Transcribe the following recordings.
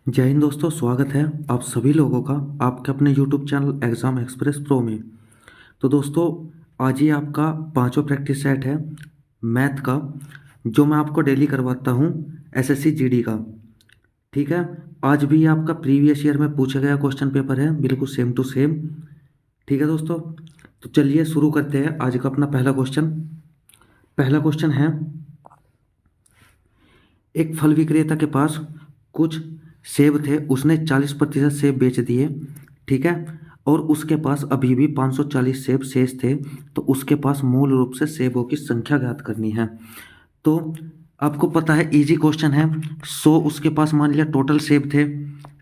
जय हिंद दोस्तों, स्वागत है आप सभी लोगों का आपके अपने YouTube channel exam express pro में। तो दोस्तों, आज ये आपका पांचवा प्रैक्टिस सेट है मैथ का, जो मैं आपको डेली करवाता हूँ एसएससी जीडी का। ठीक है, आज भी ये आपका प्रीवियस ईयर में पूछा गया क्वेश्चन पेपर है, बिल्कुल सेम टू सेम। ठीक है दोस्तों, तो चलिए शुरू करते हैं आज का अपना पहला क्वेश्चन। पहला क्वेश्चन है, एक फल विक्रेता के पास कुछ सेब थे, उसने 40% सेब बेच दिए। ठीक है, और उसके पास अभी भी 540 सेब शेष थे, तो उसके पास मूल रूप से सेबों की संख्या ज्ञात करनी है। तो आपको पता है, इजी क्वेश्चन है। 100 उसके पास मान लिया टोटल सेब थे।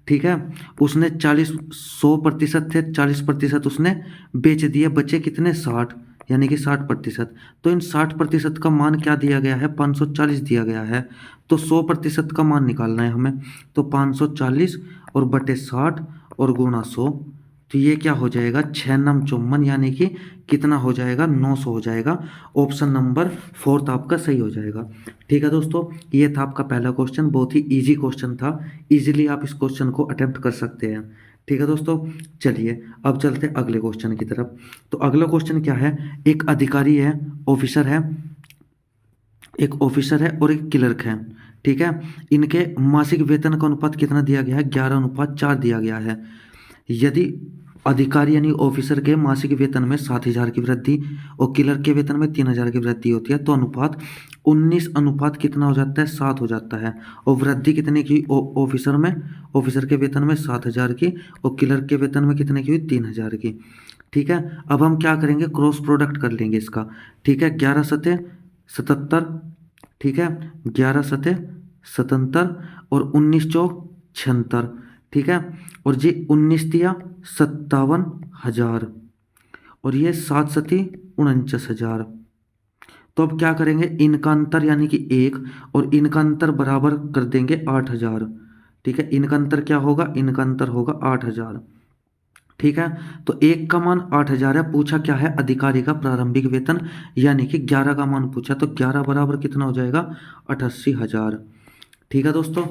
ठीक है, उसने 100% थे, 40% उसने बेच दिए, बचे कितने 60, यानी कि 60%। तो इन 60% का मान क्या दिया गया है, 540 दिया गया है। तो 100% का मान निकालना है हमें। तो 540 और बटे 60 और गुणा 100, तो ये क्या हो जाएगा, 6×9 = 54, यानी कि कितना हो जाएगा, 900 हो जाएगा। ऑप्शन नंबर 4 आपका सही हो जाएगा। ठीक है दोस्तों, ये था आपका पहला क्वेश्चन, बहुत ही इजी क्वेश्चन था। इजीली आप इस क्वेश्चन को अटेम्प्ट कर सकते हैं। ठीक है दोस्तों, चलिए अब चलते हैं अगले क्वेश्चन की तरफ। तो अगला क्वेश्चन क्या है, एक अधिकारी है, ऑफिसर है, एक ऑफिसर है और एक क्लर्क है। ठीक है, इनके मासिक वेतन का अनुपात कितना दिया गया है, 11:4 दिया गया है। यदि अधिकारी यानी ऑफिसर के मासिक वेतन में 7,000 की वृद्धि और क्लर्क के वेतन में 3,000 की वृद्धि होती है, तो अनुपात 19 अनुपात कितना हो जाता है, 7 हो जाता है। और वृद्धि कितने की ऑफिसर में, ऑफिसर के वेतन में 7,000 की और क्लर्क के वेतन में कितने की हुई, 3,000 की। ठीक है, अब हम क्या करेंगे, क्रॉस प्रोडक्ट कर लेंगे इसका। ठीक है, 11×7 = 77। ठीक है, 11×7 = 77 और 19×4 = 76। ठीक है, और जी 19×3 = 57,000 और ये 7×7 = 49,000। तो अब क्या करेंगे, इनका अंतर यानी कि 1 और इनका अंतर बराबर कर देंगे 8,000। ठीक है, इनका अंतर क्या होगा, इनका अंतर होगा 8,000। ठीक है, तो एक का मान 8,000 है, पूछा क्या है, अधिकारी का प्रारंभिक वेतन, यानी कि 11 का मान पूछा, तो 11 बराबर कितना हो जाएगा, 88,000। ठीक है दोस्तों,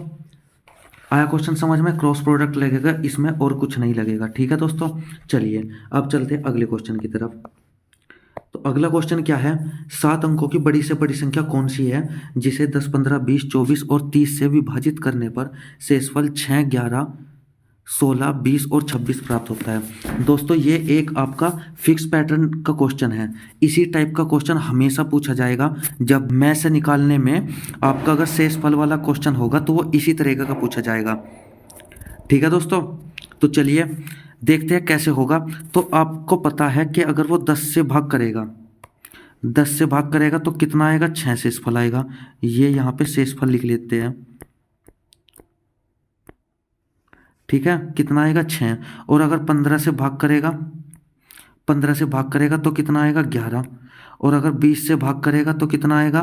आया क्वेश्चन समझ में, क्रॉस प्रोडक्ट लगेगा इसमें और कुछ नहीं लगेगा। ठीक है दोस्तों, चलिए अब चलते हैं अगले क्वेश्चन की तरफ। तो अगला क्वेश्चन क्या है, 7 अंकों की बड़ी से बड़ी संख्या कौन सी है जिसे 10, 15, 20, 24 और 30 से विभाजित करने पर शेषफल 6, 11, 16, 20 और 26 प्राप्त होता है। दोस्तों, ये एक आपका फिक्स पैटर्न का क्वेश्चन है। इसी टाइप का क्वेश्चन हमेशा पूछा जाएगा जब मैथ से निकालने में आपका अगर शेषफल वाला क्वेश्चन होगा, तो वो इसी तरीके का पूछा जाएगा। ठीक है दोस्तों, तो चलिए देखते हैं कैसे होगा। तो आपको पता है कि अगर वो 10 से भाग करेगा, 10 से भाग करेगा तो कितना आएगा, 6 शेषफल आएगा। ये यहाँ पे शेषफल लिख लेते हैं। ठीक है, कितना आएगा, 6। और अगर 15 से भाग करेगा, 15 से भाग करेगा तो कितना आएगा, 11। और अगर 20 से भाग करेगा तो कितना आएगा,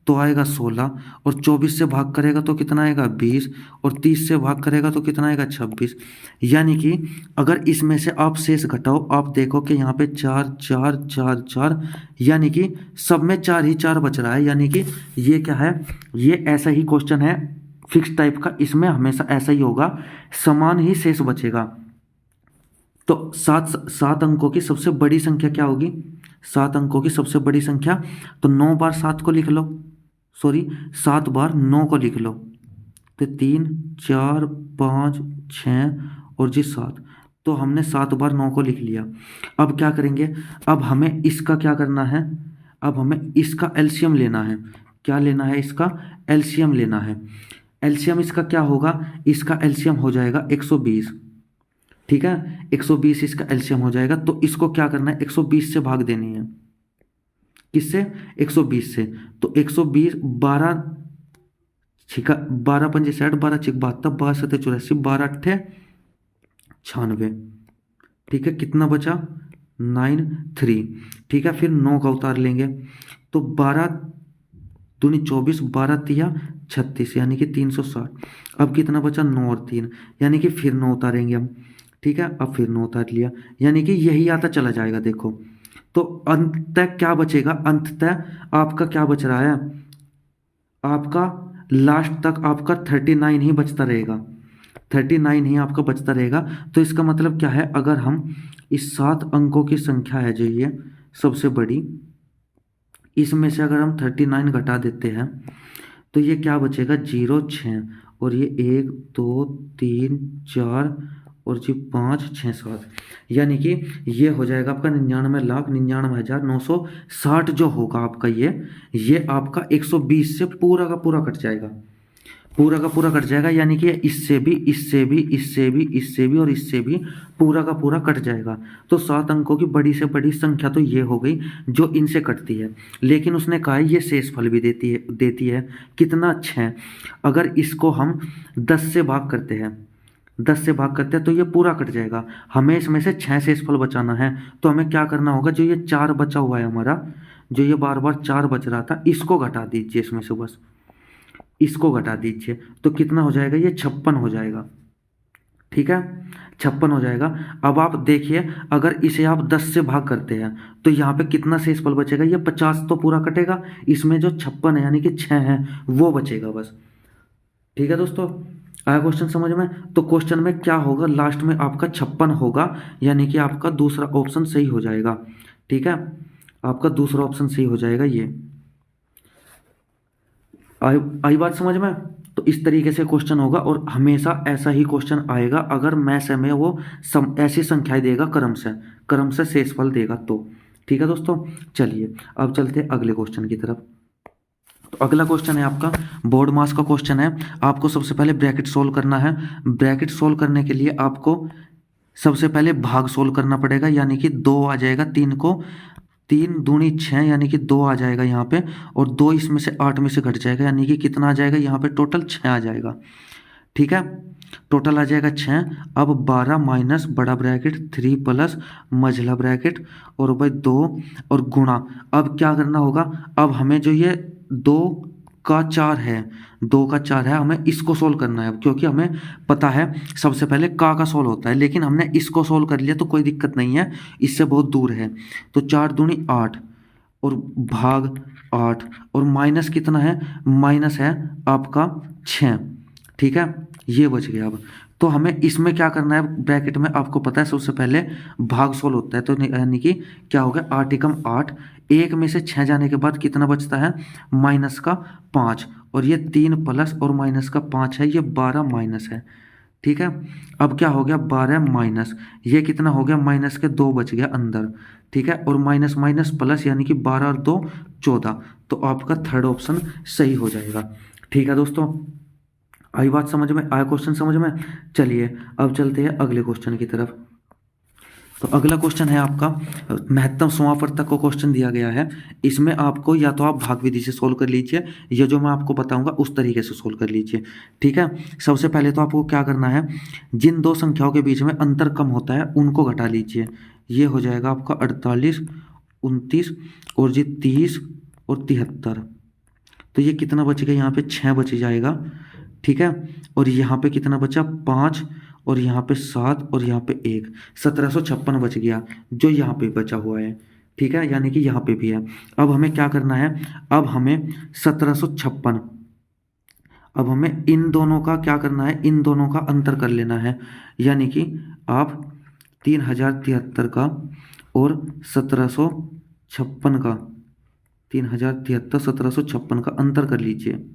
तो आएगा 16। और 24 से भाग करेगा तो कितना आएगा, 20। और 30 से भाग करेगा तो कितना आएगा, 26। यानी कि अगर इसमें से आप शेष घटाओ, आप देखो कि यहाँ पे 4 4 4 4, यानी कि सब में 4 ही 4 बच रहा है। यानी कि ये क्या है, ये ऐसा ही क्वेश्चन है फिक्स टाइप का, इसमें हमेशा ऐसा ही होगा, समान ही शेष बचेगा। तो 7 अंकों की सबसे बड़ी संख्या क्या होगी, 7 अंकों की सबसे बड़ी संख्या, तो 9 बार 7 को लिख लो, सॉरी 7 बार 9 को लिख लो, तो 3, 4, 5, 6 और जी 7। तो हमने 7 बार 9 को लिख लिया। अब क्या करेंगे, अब हमें इसका क्या करना है, अब हमें इसका एलसीएम लेना है। क्या लेना है, इसका एलसीएम लेना है। एलसीएम इसका क्या होगा, इसका एलसीएम हो जाएगा 120। ठीक है, 120 इसका एलसीएम हो जाएगा। तो इसको क्या करना है, 120 से भाग देनी है। किससे, 120 से। तो 120, 12 छिका 12×5 = 60, 12×6 = 72, 12×7 = 84, 12×8 = 96। ठीक है, कितना बचा, 93। ठीक है, फिर 9 का उतार लेंगे, तो 12×2 = 24, 12×3 = 36, यानी कि 360। अब कितना बचा, 9 और 3, यानी कि फिर 9 उतारेंगे हम। ठीक है, अब फिर 9 उतार लिया, यानी कि यही आता चला जाएगा। देखो, तो अंततः क्या बचेगा, अंततः आपका क्या बच रहा है, आपका लास्ट तक आपका 39 ही बचता रहेगा। 39 ही आपका बचता रहेगा। तो इसका मतलब क्या है, अगर हम इस 7 अंकों की संख्या है जो ये सबसे बड़ी, इसमें से अगर हम 39 घटा देते हैं तो ये क्या बचेगा, 0 6, और ये 1 2 3 4 और जी 5 6 7, यानी कि ये हो जाएगा आपका 99,99,960 जो होगा आपका ये आपका 120 से पूरा का पूरा कट जाएगा, पूरा का पूरा कट जाएगा, यानी कि इससे भी इससे भी इससे भी इससे भी और इससे भी पूरा का पूरा कट जाएगा। तो 7 अंकों की बड़ी से बड़ी संख्या तो ये हो गई जो इनसे कटती है, लेकिन उसने कहा है ये शेषफल भी देती है कितना, 6। अगर इसको हम 10 से भाग करते हैं, 10 से भाग करते हैं तो ये पूरा कट जाएगा। हमें इसमें से 6 शेषफल बचाना है, तो हमें क्या करना होगा, जो ये 4 बचा हुआ है हमारा, जो ये बार बार 4 बच रहा था, इसको घटा दीजिए, इसमें से बस इसको घटा दीजिए, तो कितना हो जाएगा, ये 56 हो जाएगा। ठीक है, 56 हो जाएगा। अब आप देखिए, अगर इसे आप 10 से भाग करते हैं तो यहाँ पे कितना शेषफल बचेगा, ये 50 तो पूरा कटेगा, इसमें जो 56 है यानी कि 6 है वो बचेगा बस। ठीक है दोस्तों, आया क्वेश्चन समझ में। तो क्वेश्चन में क्या होगा, लास्ट में आपका 56 होगा, यानी कि आपका दूसरा ऑप्शन सही हो जाएगा। ठीक है, आपका दूसरा ऑप्शन सही हो जाएगा। ये आई बात समझ में। तो इस तरीके से क्वेश्चन होगा, और हमेशा ऐसा ही क्वेश्चन आएगा अगर मैथ में वो ऐसी संख्याएं देगा, क्रम से शेषफल देगा तो। ठीक है दोस्तों, चलिए अब चलते हैं अगले क्वेश्चन की तरफ। तो अगला क्वेश्चन है आपका बोर्ड मास का क्वेश्चन है। आपको सबसे पहले ब्रैकेट सोल्व करना है। ब्रैकेट सोल्व करने के लिए आपको सबसे पहले भाग सोल्व करना पड़ेगा, यानी कि 2 आ जाएगा, 3 को 3 दूनी 6, यानी कि 2 आ जाएगा यहाँ पे, और 2 इसमें से 8 में से घट जाएगा, यानी कि कितना आ जाएगा यहाँ पे, टोटल 6 आ जाएगा। ठीक है, टोटल आ जाएगा 6। अब 12 माइनस बड़ा ब्रैकेट 3 प्लस मझला ब्रैकेट और भाई 2 और गुणा। अब क्या करना होगा, अब हमें जो ये 2 का 4 है, 2 का 4 है, हमें इसको सोल्व करना है, क्योंकि हमें पता है सबसे पहले का सोल्व होता है, लेकिन हमने इसको सोल्व कर लिया तो कोई दिक्कत नहीं है, इससे बहुत दूर है। तो 4 दूनी 8 और भाग 8, और माइनस कितना है, माइनस है आपका 6। ठीक है, ये बच गया। अब तो हमें इसमें क्या करना है, ब्रैकेट में आपको पता है सबसे पहले भाग सोल्व होता है, तो यानी कि क्या हो गया, 8 एकम 8, 1 में से 6 जाने के बाद कितना बचता है, माइनस का 5, और ये 3 प्लस और माइनस का 5 है, ये 12 माइनस है। ठीक है, अब क्या हो गया, 12 माइनस, ये कितना हो गया, माइनस के 2 बच गया अंदर। ठीक है, और माइनस माइनस प्लस, यानी कि 12 और 2 14, तो आपका थर्ड ऑप्शन सही हो जाएगा। ठीक है दोस्तों, आई बात समझ में, आया क्वेश्चन समझ में। चलिए अब चलते हैं अगले क्वेश्चन की तरफ। तो अगला क्वेश्चन है आपका महत्तम समावर्तक को क्वेश्चन दिया गया है। इसमें आपको या तो आप भाग विधि से सोल्व कर लीजिए, या जो मैं आपको बताऊंगा उस तरीके से सोल्व कर लीजिए। ठीक है, सबसे पहले तो आपको क्या करना है, जिन दो संख्याओं के बीच में अंतर कम होता है उनको घटा लीजिए। ये हो जाएगा आपका 48 29 और जी 30 और 73। तो ये कितना बच गया, यहाँ पे 6 बच जाएगा। ठीक है, और यहाँ पे कितना बचा, 5, और यहाँ पे 7 और यहाँ पे 1, 1756 बच गया, जो यहाँ पे बचा हुआ है। ठीक है, यानी कि यहाँ पे भी है। अब हमें क्या करना है, अब हमें 1756, अब हमें इन दोनों का क्या करना है, इन दोनों का अंतर कर लेना है, यानी कि आप 3073 का और 1756 का, 3073 1756 का अंतर कर लीजिए।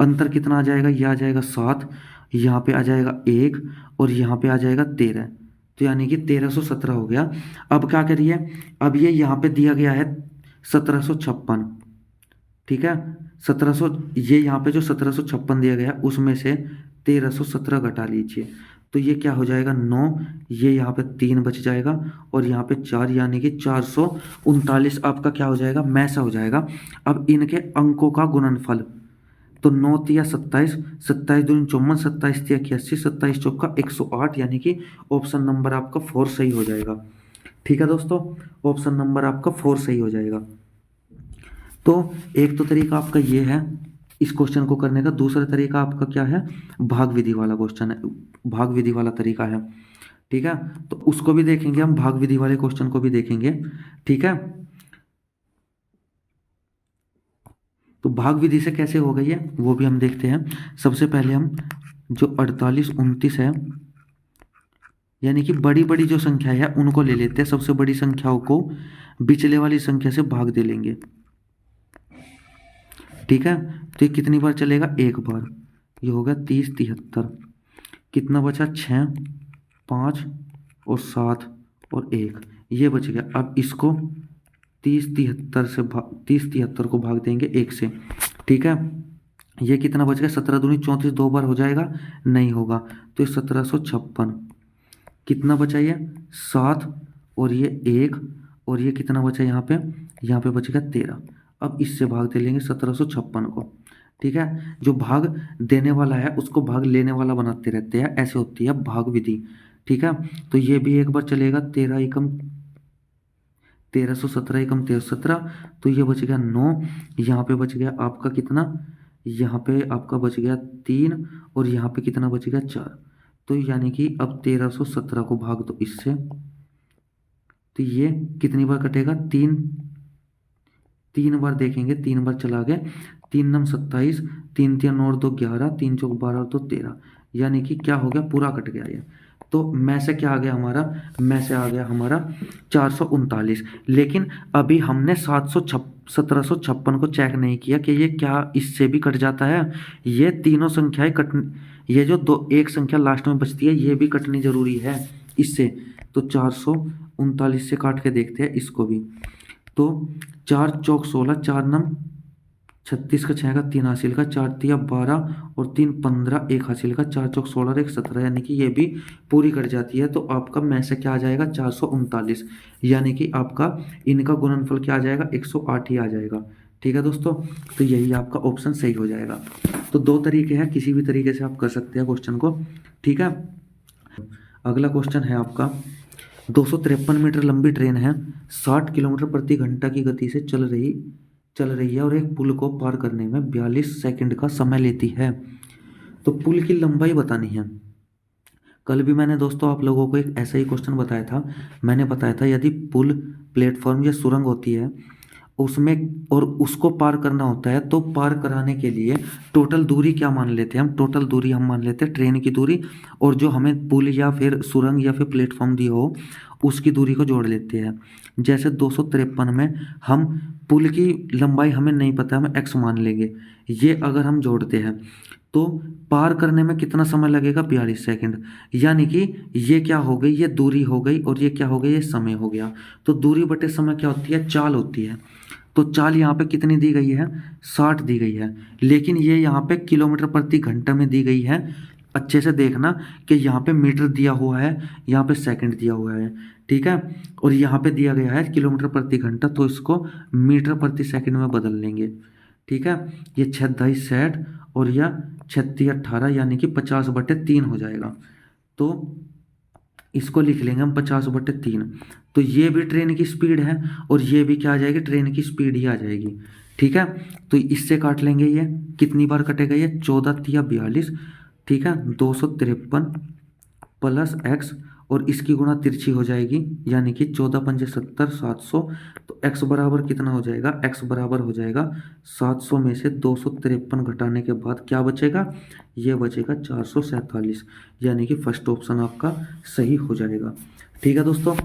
अंतर कितना आ जाएगा, यह आ जाएगा 7, यहाँ पे आ जाएगा 1 और यहाँ पे आ जाएगा 13, तो यानी कि 1317 हो गया। अब क्या करिए, अब ये यहाँ पे दिया गया है 1756। ठीक है, 1700, ये यहाँ पे जो 1756 दिया गया उसमें से 1317 घटा लीजिए, तो ये क्या हो जाएगा 9, ये यहाँ पे 3 बच जाएगा और यहाँ पे 4, यानी कि 439 आपका क्या हो जाएगा, मैसा हो जाएगा। अब इनके अंकों का गुणनफल, तो 9 तिया 27, 27 दूनी 54, 27 तिया 81, 27 चौका 108, यानी कि ऑप्शन नंबर आपका 4 सही हो जाएगा। ठीक है दोस्तों, ऑप्शन नंबर आपका 4 सही हो जाएगा। तो एक तो तरीका आपका ये है इस क्वेश्चन को करने का, दूसरा तरीका आपका क्या है, भाग विधि वाला क्वेश्चन है, भाग विधि वाला तरीका है। ठीक है, तो उसको भी देखेंगे हम, भाग विधि वाले क्वेश्चन को भी देखेंगे। ठीक है, तो भाग विधि से कैसे हो गई है वो भी हम देखते हैं। सबसे पहले हम जो 48 29 है, यानी कि बड़ी बड़ी जो संख्या है उनको ले लेते हैं, सबसे बड़ी संख्याओं को बिचले वाली संख्या से भाग दे लेंगे। ठीक है, तो ये कितनी बार चलेगा, एक बार। ये हो गया 30 73, कितना बचा, 6 5 और 7 और 1, ये बच गया। अब इसको 30 73 को भाग देंगे 1 से। ठीक है, ये कितना बच गया, 17 दूनी 34, दो बार हो जाएगा, नहीं होगा, तो ये 1756। कितना बचा ये, 7 और ये 1 और ये कितना बचा यहाँ पे बचेगा 13। अब इससे भाग दे लेंगे 1756 को। ठीक है, जो भाग देने वाला है उसको भाग लेने वाला बनाते रहते हैं, ऐसे होती है भाग विधि। ठीक है, तो ये भी एक बार चलेगा, 13 एकम 1317 एकम 1317, तो ये बच गया 9। यहाँ पे बच गया आपका कितना, यहाँ पे आपका बच गया 3 और यहाँ पे कितना बच गया 4। तो यानी कि अब 1317 को भाग दो इससे, तो ये कितनी बार कटेगा, 3 बार देखेंगे, 3 बार चला गया, 3 नम 27, 3 3 और 2 11, 3 चौक 12 और 2 13, यानी कि क्या हो गया, पूरा कट गया ये। तो में से क्या आ गया हमारा, में से आ गया हमारा 439। लेकिन अभी हमने 1756 को चेक नहीं किया कि ये क्या इससे भी कट जाता है। ये तीनों संख्याएं कट, ये जो दो एक संख्या लास्ट में बचती है ये भी कटनी जरूरी है इससे। तो 439 से काट के देखते हैं इसको भी। तो 4 चौक 16, 4 नम 36 का 6 का 3 हासिल का, 4 तिया 12 और 3 15, 1 हासिल का, 4 चौक 16 और 1 17, यानी कि ये भी पूरी कट जाती है। तो आपका में से क्या आ जाएगा, 439, यानी कि आपका इनका गुणनफल क्या आ जाएगा, 108 ही आ जाएगा। ठीक है दोस्तों, तो यही आपका ऑप्शन सही हो जाएगा। तो दो तरीके हैं, किसी भी तरीके से आप कर सकते हैं क्वेश्चन को। ठीक है, अगला क्वेश्चन है आपका, 253 मीटर लंबी ट्रेन है, 60 किलोमीटर प्रति घंटा की गति से चल रही है और एक पुल को पार करने में 42 सेकंड का समय लेती है। तो पुल की लंबाई बतानी है। कल भी मैंने दोस्तों आप लोगों को एक ऐसा ही क्वेश्चन बताया था। मैंने बताया था यदि पुल, प्लेटफॉर्म या सुरंग होती है उसमें और उसको पार करना होता है, तो पार कराने के लिए टोटल दूरी क्या मान लेते हैं हम, टोटल दूरी हम मान लेते हैं ट्रेन की दूरी, और जो हमें पुल या फिर सुरंग या फिर प्लेटफॉर्म दिया हो उसकी दूरी को जोड़ लेते हैं। जैसे 253 में हम पुल की लंबाई हमें नहीं पता, हम x मान लेंगे। ये अगर हम जोड़ते हैं तो पार करने में कितना समय लगेगा, 42 सेकंड। यानी कि ये क्या हो गई, ये दूरी हो गई और ये क्या हो गया, ये समय हो गया। तो दूरी बटे समय क्या होती है, चाल होती है। तो चाल यहाँ पे कितनी दी गई है, 60 दी गई है, लेकिन ये यहाँ पे किलोमीटर प्रति घंटा में दी गई है। अच्छे से देखना कि यहाँ पे मीटर दिया हुआ है, यहाँ पे सेकंड दिया हुआ है। ठीक है, और यहाँ पे दिया गया है किलोमीटर प्रति घंटा, तो इसको मीटर प्रति सेकंड में बदल लेंगे। ठीक है, ये 6 60 और यह 36 18, यानी कि 50/3 हो जाएगा। तो इसको लिख लेंगे हम 50/3। तो ये भी ट्रेन की स्पीड है और ये भी क्या आ जाएगी, ट्रेन की स्पीड ही आ जाएगी। ठीक है, तो इससे काट लेंगे, ये कितनी बार कटेगा, ये 14 तिया 42। ठीक है, 253 प्लस x और इसकी गुणा तिरछी हो जाएगी, यानी कि 14 पंजे 70, 700। तो x बराबर कितना हो जाएगा, x बराबर हो जाएगा 700 में से 253 घटाने के बाद क्या बचेगा, ये बचेगा 447, यानी कि फर्स्ट ऑप्शन आपका सही हो जाएगा। ठीक है दोस्तों,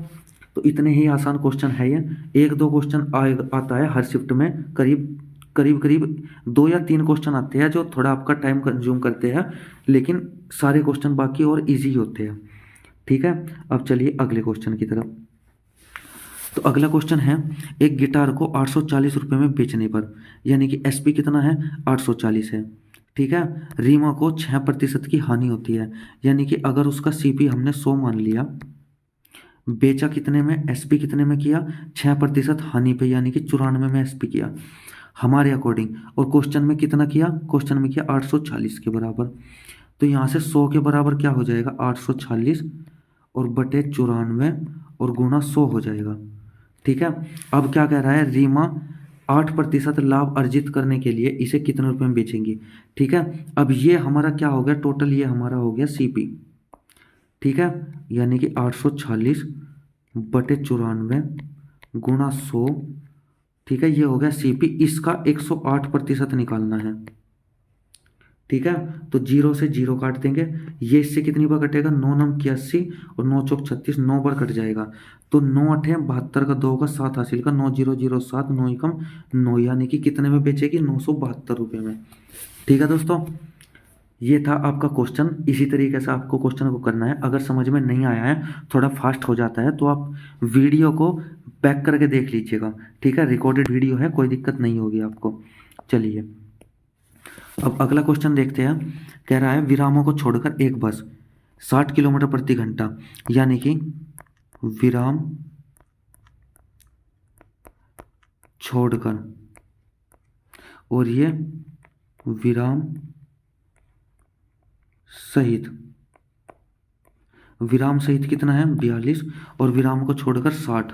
तो इतने ही आसान क्वेश्चन है ये। एक दो क्वेश्चन आता है हर शिफ्ट में, करीब 2 या 3 क्वेश्चन आते हैं जो थोड़ा आपका टाइम कंज्यूम करते हैं, लेकिन सारे क्वेश्चन बाकी और इजी होते हैं। ठीक है, अब चलिए अगले क्वेश्चन की तरफ। तो अगला क्वेश्चन है, एक गिटार को 840 रुपये में बेचने पर, यानी कि एसपी कितना है, 840 है। ठीक है, रीमा को 6% की हानि होती है, यानी कि अगर उसका सीपी हमने 100 मान लिया, बेचा कितने में, एसपी कितने में किया, 6% हानि पे, यानी कि 94 में एसपी किया हमारे अकॉर्डिंग। और क्वेश्चन में कितना किया, क्वेश्चन में किया 840 के बराबर। तो यहाँ से 100 के बराबर क्या हो जाएगा, 840 और बटे 94 और गुणा 100 हो जाएगा। ठीक है, अब क्या कह रहा है, रीमा 8% लाभ अर्जित करने के लिए इसे कितने रुपए में बेचेंगी। ठीक है, अब ये हमारा क्या हो गया, टोटल ये हमारा हो गया सीपी। ठीक है, यानी कि 840 बटे 94 गुणा 100। ठीक है, ये हो गया सीपी, इसका 108% निकालना है। ठीक है, तो 0 से 0 काट देंगे। ये इससे कितनी बार कटेगा, 9 9 81 और 9 चौक 36, 9 बार कट जाएगा। तो 9 8 72 का 2 का 7 हासिल का 9 0 0 7 9 एकम 9, यानी कि कितने में बेचेगी, 972 रुपये में। ठीक है दोस्तों, ये था आपका क्वेश्चन। इसी तरीके से आपको क्वेश्चन को करना है। अगर समझ में नहीं आया है, थोड़ा फास्ट हो जाता है, तो आप वीडियो को बैक करके देख लीजिएगा। ठीक है, रिकॉर्डेड वीडियो है, कोई दिक्कत नहीं होगी आपको। चलिए अब अगला क्वेश्चन देखते हैं। कह रहा है विरामों को छोड़कर एक बस 60 किलोमीटर प्रति घंटा, यानी कि विराम छोड़कर, और ये विराम सहित, विराम सहित कितना है 42, और विराम को छोड़कर 60।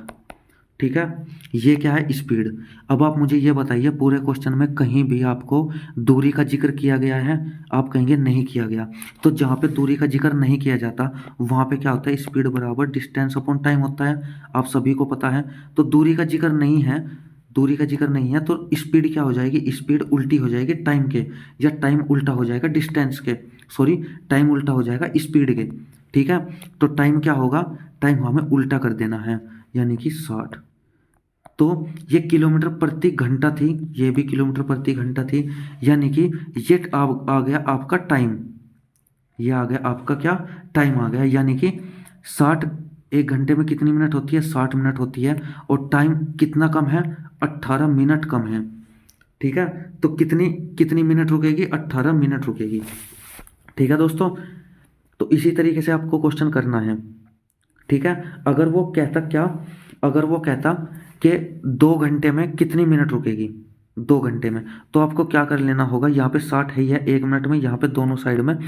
ठीक है, ये क्या है, स्पीड। अब आप मुझे ये बताइए, पूरे क्वेश्चन में कहीं भी आपको दूरी का जिक्र किया गया है? आप कहेंगे नहीं किया गया। तो जहाँ पे दूरी का जिक्र नहीं किया जाता वहाँ पे क्या होता है, स्पीड बराबर डिस्टेंस अपॉन टाइम होता है, आप सभी को पता है। तो दूरी का जिक्र नहीं है, दूरी का जिक्र नहीं है, तो स्पीड क्या हो जाएगी, स्पीड उल्टी हो जाएगी टाइम के, या टाइम उल्टा हो जाएगा डिस्टेंस के, सॉरी टाइम उल्टा हो जाएगा स्पीड के। ठीक है, तो टाइम क्या होगा, टाइम हमें उल्टा कर देना है, यानी कि 60। तो ये किलोमीटर प्रति घंटा थी, ये भी किलोमीटर प्रति घंटा थी, यानी कि ये आ गया आपका टाइम, ये आ गया आपका क्या, टाइम आ गया। यानी कि 60, एक घंटे में कितनी मिनट होती है, 60 मिनट होती है, और टाइम कितना कम है, 18 मिनट कम है। ठीक है, तो कितनी कितनी मिनट रुकेगी, 18 मिनट रुकेगी। ठीक है दोस्तों, तो इसी तरीके से आपको क्वेश्चन करना है। ठीक है, अगर वो कहता क्या, अगर वो कहता कि 2 घंटे में कितनी मिनट रुकेगी, 2 घंटे में, तो आपको क्या कर लेना होगा, यहाँ पे 60 है, यह 1 मिनट में, यहाँ पे दोनों साइड में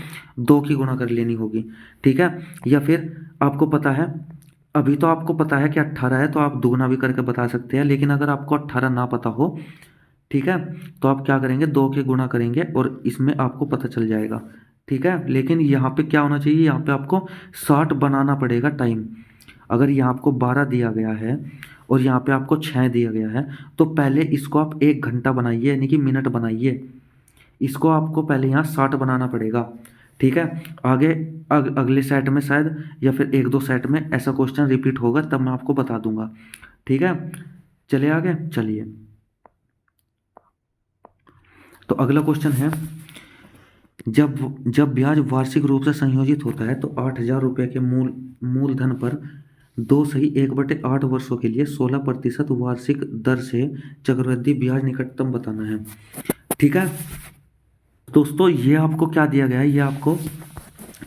2 की गुणा कर लेनी होगी। ठीक है, या फिर आपको पता है, अभी तो आपको पता है कि 18 है, तो आप दुगना भी करके बता सकते हैं, लेकिन अगर आपको 18 ना पता हो, ठीक है, तो आप क्या करेंगे, 2 के गुणा करेंगे और इसमें आपको पता चल जाएगा। ठीक है, लेकिन यहाँ पे क्या होना चाहिए, यहाँ पे आपको 60 बनाना पड़ेगा टाइम। अगर यहाँ आपको 12 दिया गया है और यहाँ पे आपको 6 दिया गया है, तो पहले इसको आप 1 घंटा बनाइए, यानी कि मिनट बनाइए, इसको आपको पहले यहाँ 60 बनाना पड़ेगा। ठीक है, आगे अगले सेट में शायद, या फिर 1 2 सेट में ऐसा क्वेश्चन रिपीट होगा, तब मैं आपको बता दूंगा। ठीक है, चलिए आगे, चलिए। तो अगला क्वेश्चन है, जब ब्याज वार्षिक रूप से संयोजित होता है तो 8,000 रुपये के मूलधन पर 2 सही 1/8 वर्षों के लिए 16% वार्षिक दर से चक्रवृद्धि ब्याज निकटतम बताना है। ठीक है दोस्तों, ये आपको क्या दिया गया है, ये आपको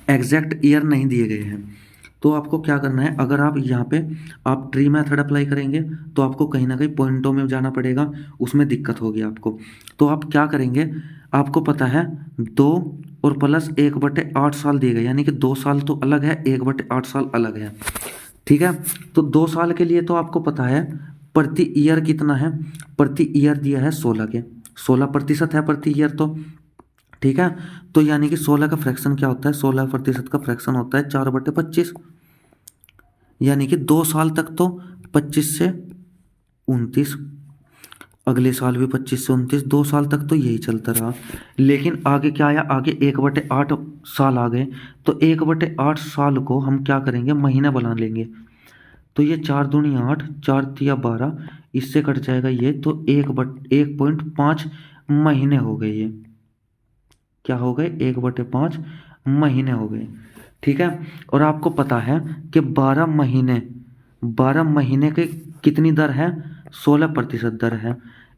एग्जैक्ट ईयर नहीं दिए गए हैं। तो आपको क्या करना है, अगर आप यहाँ पे आप ट्री मेथड अप्लाई करेंगे तो आपको कहीं ना कहीं पॉइंटों में जाना पड़ेगा, उसमें दिक्कत होगी आपको। तो आप क्या करेंगे, आपको पता है 2 और प्लस 1/8 साल दिए गए, यानी कि 2 साल तो अलग है, 1/8 साल अलग है। ठीक है, तो 2 साल के लिए तो आपको पता है प्रति ईयर कितना है, प्रति ईयर दिया है 16 के, 16% है प्रति ईयर। तो ठीक है, तो यानी कि 16 का फ्रैक्शन क्या होता है, 16% का फ्रैक्शन होता है 4/25, यानी कि 2 साल तक तो 25 से 29, अगले साल भी 25 से 29, 2 साल तक तो यही चलता रहा। लेकिन आगे क्या आया, आगे 1/8 साल आ गए, तो 1/8 साल को हम क्या करेंगे, महीने बना लेंगे। तो ये 4 दूनी 8, 4 तिया 12, इससे कट जाएगा ये, तो 1.5 महीने हो गए, ये क्या हो गए, 1/5 महीने हो गए। ठीक है, और आपको पता है कि 12 महीने के कितनी दर है, 16% दर है।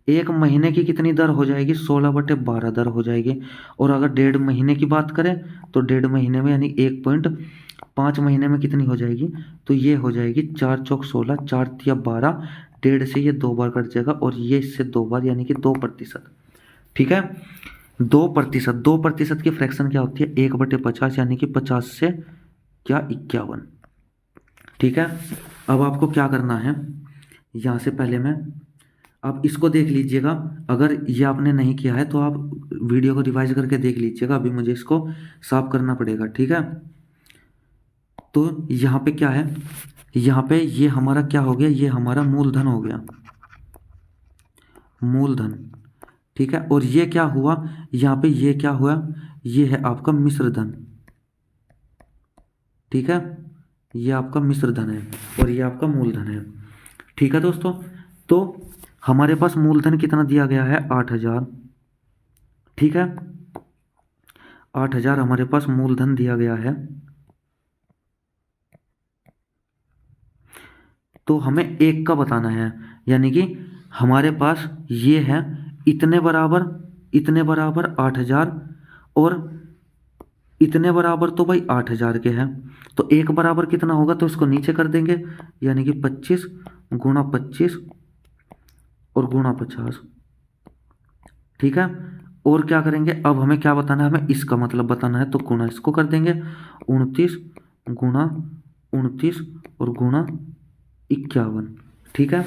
1 महीने की कितनी दर हो जाएगी, 16/12 दर हो जाएगी। और अगर 1.5 महीने की बात करें तो 1.5 महीने में, यानी 1.5 महीने में कितनी हो जाएगी, तो ये हो जाएगी 4 चौक 16, 4 तिया 12, 1.5 से ये 2 बार कट जाएगा, और ये इससे 2 बार, यानी कि 2%। ठीक है, 2%, 2% की फ्रैक्शन क्या होती है, 1/50, यानी कि 50 से क्या 51। ठीक है, अब आपको क्या करना है, यहाँ से पहले मैं, आप इसको देख लीजिएगा, अगर ये आपने नहीं किया है तो आप वीडियो को रिवाइज करके देख लीजिएगा, अभी मुझे इसको साफ करना पड़ेगा। ठीक है, तो यहाँ पे क्या है, यहाँ पे ये हमारा क्या हो गया, ये हमारा मूलधन हो गया, मूलधन। ठीक है। और ये क्या हुआ, यहाँ पे ये क्या हुआ, ये है आपका मिश्र धन। ठीक है, ये आपका मिश्र धन है और ये आपका मूलधन है। ठीक है दोस्तों, तो हमारे पास मूलधन कितना दिया गया है, 8,000। ठीक है, 8,000 हमारे पास मूलधन दिया गया है। तो हमें एक का बताना है, यानी कि हमारे पास ये है इतने बराबर 8,000 और इतने बराबर तो भाई 8,000 के हैं। तो एक बराबर कितना होगा, तो इसको नीचे कर देंगे, यानी कि 25 गुणा 25 और गुणा 50। ठीक है, और क्या करेंगे, अब हमें क्या बताना है, हमें इसका मतलब बताना है, तो गुणा इसको कर देंगे, 29 गुणा 29 और गुणा 51। ठीक है,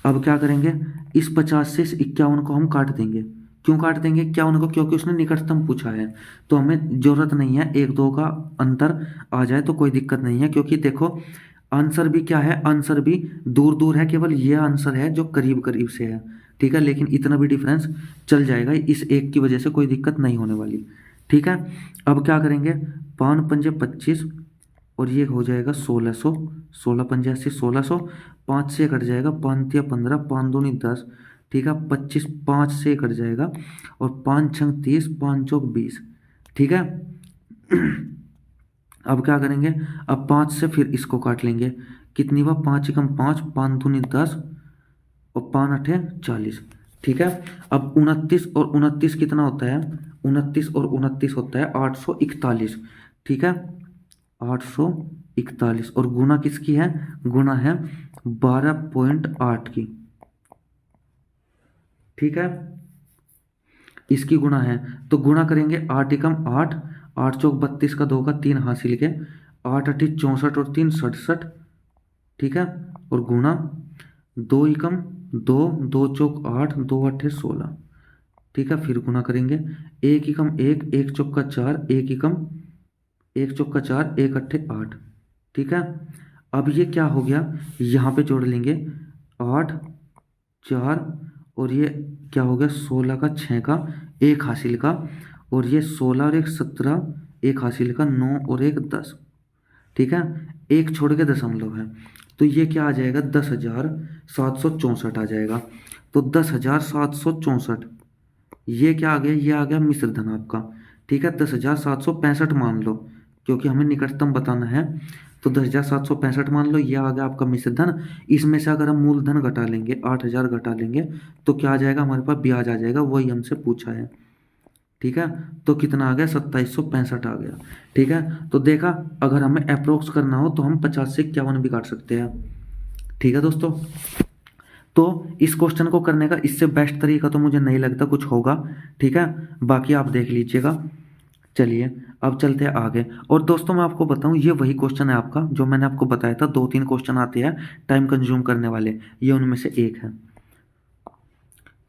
अब क्या करेंगे, इस 50 से इस 51 को हम काट देंगे। क्यों काट देंगे 51 को, क्योंकि उसने निकटतम पूछा है, तो हमें जरूरत नहीं है, एक दो का अंतर आ जाए तो कोई दिक्कत नहीं है, क्योंकि देखो आंसर भी क्या है, आंसर भी दूर दूर है, केवल ये आंसर है जो करीब करीब से है। ठीक है, लेकिन इतना भी डिफरेंस चल जाएगा, इस एक की वजह से कोई दिक्कत नहीं होने वाली। ठीक है, अब क्या करेंगे, 5 पंजे 25 और ये हो जाएगा 1600, 16 पंजे 80, 1600, 5 से कट जाएगा, 5 या 15, 5 दूनी 10। ठीक है, 25 5 से कट जाएगा और 5 छंग 30, 5 चौक 20। ठीक है, अब क्या करेंगे, अब 5 से फिर इसको काट लेंगे, कितनी बार, 5 एकम 5, 5 दूनी 10 और 5 अठे 40। ठीक है, अब 29 और 29 कितना होता है, 29 और 29 होता है 841। ठीक है, 841 और गुना किसकी है, गुना है 12.8 की। ठीक है, इसकी गुना है, तो गुणा करेंगे, 8 एकम 8, 8 चौक 32 का 2 का 3 हासिल के, 8 अठी 64 और 3 67। ठीक है, और गुणा 2 एकम 2, 2 चौक 8, 2 अठे 16। ठीक है, फिर गुना करेंगे, 1 एकम 1, 1 चौक का 4, 1 एकम 1 चौक का 4, 1 अट्ठे 8। ठीक है, अब ये क्या हो गया, यहाँ पे जोड़ लेंगे 8 4 और ये क्या हो गया, 16 का 6 का 1 हासिल का, और ये 16 और 1 17, 1 हासिल का 9 और 1 10। ठीक है, एक छोड़ के दशमलव है, तो ये क्या आ जाएगा, 10,764 आ जाएगा। तो 10,764, ये क्या आ गया, ये आ गया मिश्र धन आपका। ठीक है, 10,765 मान लो, क्योंकि हमें निकटतम बताना है, तो 10,765 मान लो, ये आ गया आपका मिश्र धन। इसमें से अगर हम मूलधन घटा लेंगे, 8,000 घटा लेंगे, तो क्या आ जाएगा, हमारे पास ब्याज आ जाएगा, वही हमसे पूछा है। ठीक है, तो कितना आ गया, 2,765 आ गया। ठीक है, तो देखा, अगर हमें अप्रोक्स करना हो तो हम 50 से 51 भी काट सकते हैं। ठीक है दोस्तों, तो इस क्वेश्चन को करने का इससे बेस्ट तरीका तो मुझे नहीं लगता कुछ होगा। ठीक है, बाकी आप देख लीजिएगा। चलिए, अब चलते हैं आगे। और दोस्तों मैं आपको बताऊं, ये वही क्वेश्चन है आपका जो मैंने आपको बताया था, 2-3 क्वेश्चन आते हैं टाइम कंज्यूम करने वाले, ये उनमें से एक है।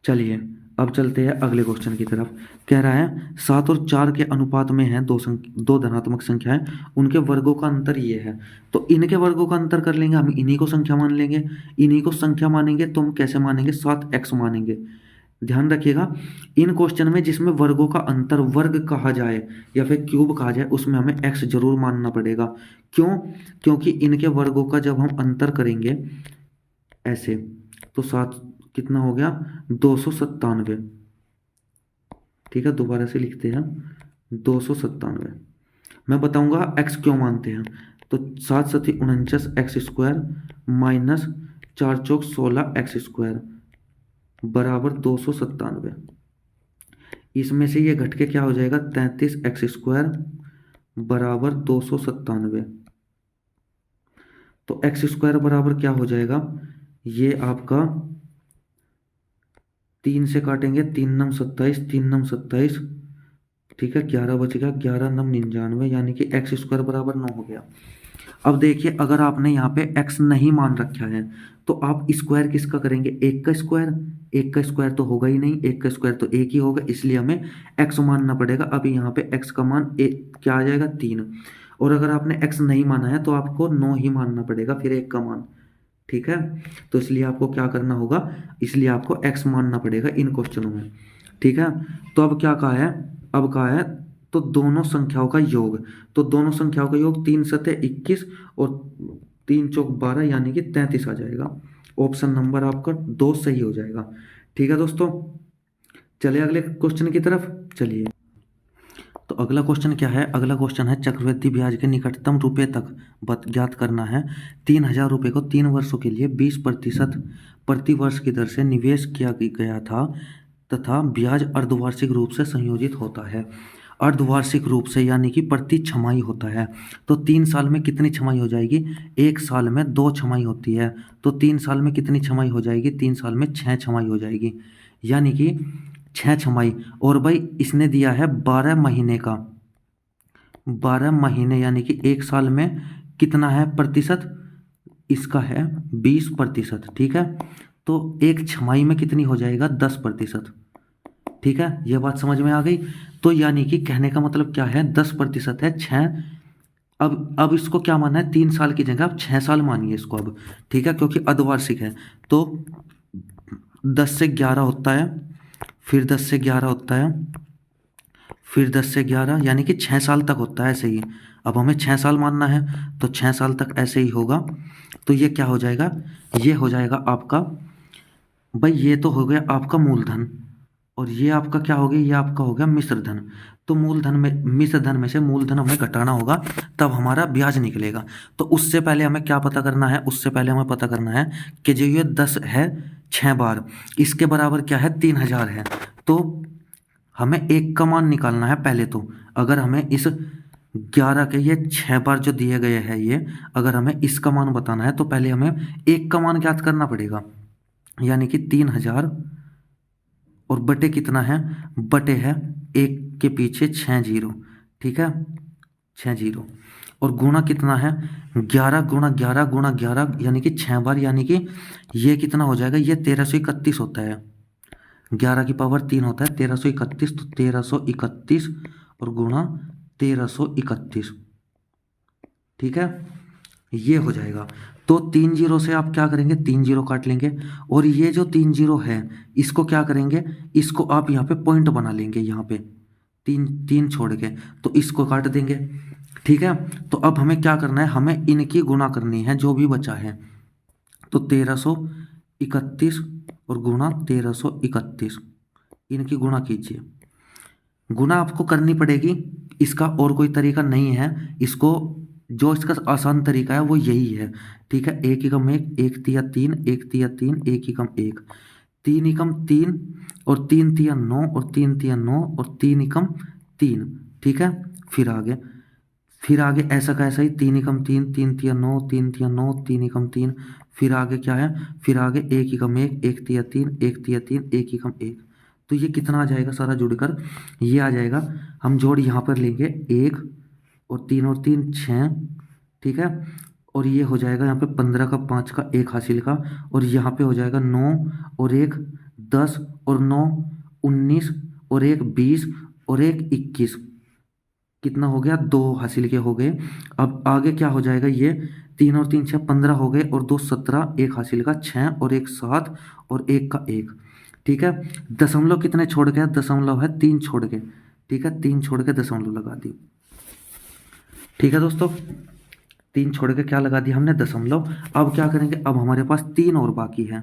चलिए, अब चलते हैं अगले क्वेश्चन की तरफ। कह रहा है 7 और 4 के अनुपात में है दो धनात्मक संख्याएं, उनके वर्गों का अंतर ये है। तो इनके वर्गों का अंतर कर लेंगे, हम इन्हीं को संख्या मान लेंगे। इन्हीं को संख्या मानेंगे तो हम कैसे मानेंगे, 7x मानेंगे। ध्यान रखिएगा, इन क्वेश्चन में जिसमें वर्गों का अंतर वर्ग कहा जाए या फिर क्यूब कहा जाए, उसमें हमें x जरूर मानना पड़ेगा। क्यों, क्योंकि इनके वर्गों का जब हम अंतर करेंगे ऐसे, तो 7 कितना हो गया, 297। ठीक है, दोबारा से लिखते हैं, 297। मैं बताऊंगा x क्यों मानते हैं। तो 7 सती 49 एक्स स्क्वायर माइनस 4 चौक 16 एक्स स्क्वायर बराबर 297। इसमें से ये घट के क्या हो जाएगा, 33 एक्स स्क्वायर बराबर 297। तो एक्स स्क्वायर बराबर क्या हो जाएगा, ये आपका 3 से काटेंगे, 3 नम 27, 3 नम 27। ठीक है, 11 बच गया, 11 नम 99, यानी कि एक्स स्क्वायर बराबर 9 हो गया। अब देखिए, अगर आपने यहाँ पे x नहीं मान रखा है, तो आप स्क्वायर किसका करेंगे, एक का स्क्वायर। एक का स्क्वायर तो होगा ही नहीं, एक का स्क्वायर तो एक ही होगा, इसलिए हमें x मानना पड़ेगा। अभी यहाँ पे x का मान क्या आ जाएगा, 3। और अगर आपने x नहीं माना है तो आपको 9 ही मानना पड़ेगा, फिर 1 का मान। ठीक है, तो इसलिए आपको क्या करना होगा, इसलिए आपको x मानना पड़ेगा इन क्वेश्चनों में। ठीक है। तो अब क्या कहा है, अब कहा है तो दोनों संख्याओं का योग, तो दोनों संख्याओं का योग 3 सतह 21 और 3 चौक 12 यानी कि 33 आ जाएगा। ऑप्शन नंबर आपका 2 सही हो जाएगा। ठीक है दोस्तों, चलिए अगले क्वेश्चन की तरफ चलिए। तो अगला क्वेश्चन क्या है, अगला क्वेश्चन है चक्रवृद्धि ब्याज के निकटतम रुपये तक ज्ञात करना है। 3,000 रुपये को 3 वर्षों के लिए 20% प्रति वर्ष की दर से निवेश किया गया था तथा ब्याज अर्धवार्षिक रूप से संयोजित होता है। अर्धवार्षिक रूप से यानी कि प्रति छमाही होता है। तो 3 साल में कितनी छमाही हो जाएगी, 1 साल में 2 छमाही होती है। तो 3 साल में कितनी छमाही हो जाएगी, 3 साल में 6 छमाही हो जाएगी, यानी कि 6 छमाही। और भाई इसने दिया है 12 महीने का, 12 महीने यानी कि 1 साल में कितना है प्रतिशत, इसका है 20%। ठीक है, तो एक छमाही में कितनी हो जाएगा, 10%। ठीक है, ये बात समझ में आ गई। तो यानी कि कहने का मतलब क्या है, 10% है 6। अब इसको क्या मानना है, 3 साल की जगह आप 6 साल मानिए इसको अब। ठीक है, क्योंकि अर्धवार्षिक है। तो 10 से 11 होता है, फिर 10 से 11 होता है, फिर 10 से 11 यानी कि 6 साल तक होता है ऐसे ही। अब हमें 6 साल मानना है तो 6 साल तक ऐसे ही होगा। तो ये क्या हो जाएगा, ये हो जाएगा आपका, भाई ये तो हो गया आपका मूलधन, और ये आपका क्या हो गया, ये आपका हो गया मिश्र धन। तो मूलधन में, मिश्र धन में से मूलधन हमें घटाना होगा, तब हमारा ब्याज निकलेगा। तो उससे पहले हमें क्या पता करना है, उससे पहले हमें पता करना है कि जो ये 10 है 6 बार, इसके बराबर क्या है, 3,000 है। तो हमें एक का मान निकालना है पहले। तो अगर हमें इस 11 के ये 6 बार जो दिए गए हैं ये, अगर हमें इसका मान बताना है तो पहले हमें एक का मान ज्ञात करना पड़ेगा, यानी कि 3,000 और बटे कितना है, बटे है एक के पीछे 6 जीरो। ठीक है, 6 जीरो, और गुणा कितना है, 11 गुणा 11 गुणा 11 यानी कि 6 बार, यानी कि ये कितना हो जाएगा, ये 1331 होता है। 11 की पावर 3 होता है 1331, तो 1331 और गुणा 1331। ठीक है, ये हो जाएगा। तो 3 जीरो से आप क्या करेंगे, 3 जीरो काट लेंगे, और ये जो 3 जीरो है इसको क्या करेंगे, इसको आप यहाँ पे पॉइंट बना लेंगे, यहाँ पे 3 छोड़ के, तो इसको काट देंगे। ठीक है, तो अब हमें क्या करना है, हमें इनकी गुणा करनी है जो भी बचा है। तो 1331 और गुणा 1331, इनकी गुणा कीजिए। गुणा आपको करनी पड़ेगी, इसका और कोई तरीका नहीं है। इसको जो इसका आसान तरीका है वो यही है। ठीक है, एक एकम एक, एक तिया तीन, एक तिया तीन, एक एकम एक, 3 एकम 3 और 3 तिया 9 और 3 तिया 9 और 3 एकम 3। ठीक है, फिर आगे ऐसा का ऐसा ही 3 एकम 3, 3 तिया 9, 3 तिया 9, 3 एकम 3। फिर आगे क्या है, फिर आगे एक एकम एक, एक तिया 3, एक तिया 3, एक एकम एक। तो ये कितना आ जाएगा सारा जुड़कर, ये आ जाएगा, हम जोड़ यहाँ पर लेंगे 1 और 3 6। ठीक है, और ये हो जाएगा यहाँ पे 15 का 5 का 1 हासिल का, और यहाँ पे हो जाएगा 9 और 1 10 और 9 19 और 1 20 और 1 21। कितना हो गया, 2 हासिल के हो गए। अब आगे क्या हो जाएगा, ये 3 और 3 6 15 हो गए, और 2 17, 1 हासिल का 6 और 1 7 और 1 का 1। ठीक है, दशमलव कितने छोड़ के, दशमलव है 3 छोड़ के। ठीक है, 3 छोड़ के दशमलव लगा दी। ठीक है दोस्तों, 3 छोड़ के क्या लगा दिया हमने, दशमलव। अब क्या करेंगे, अब हमारे पास 3 और बाकी है,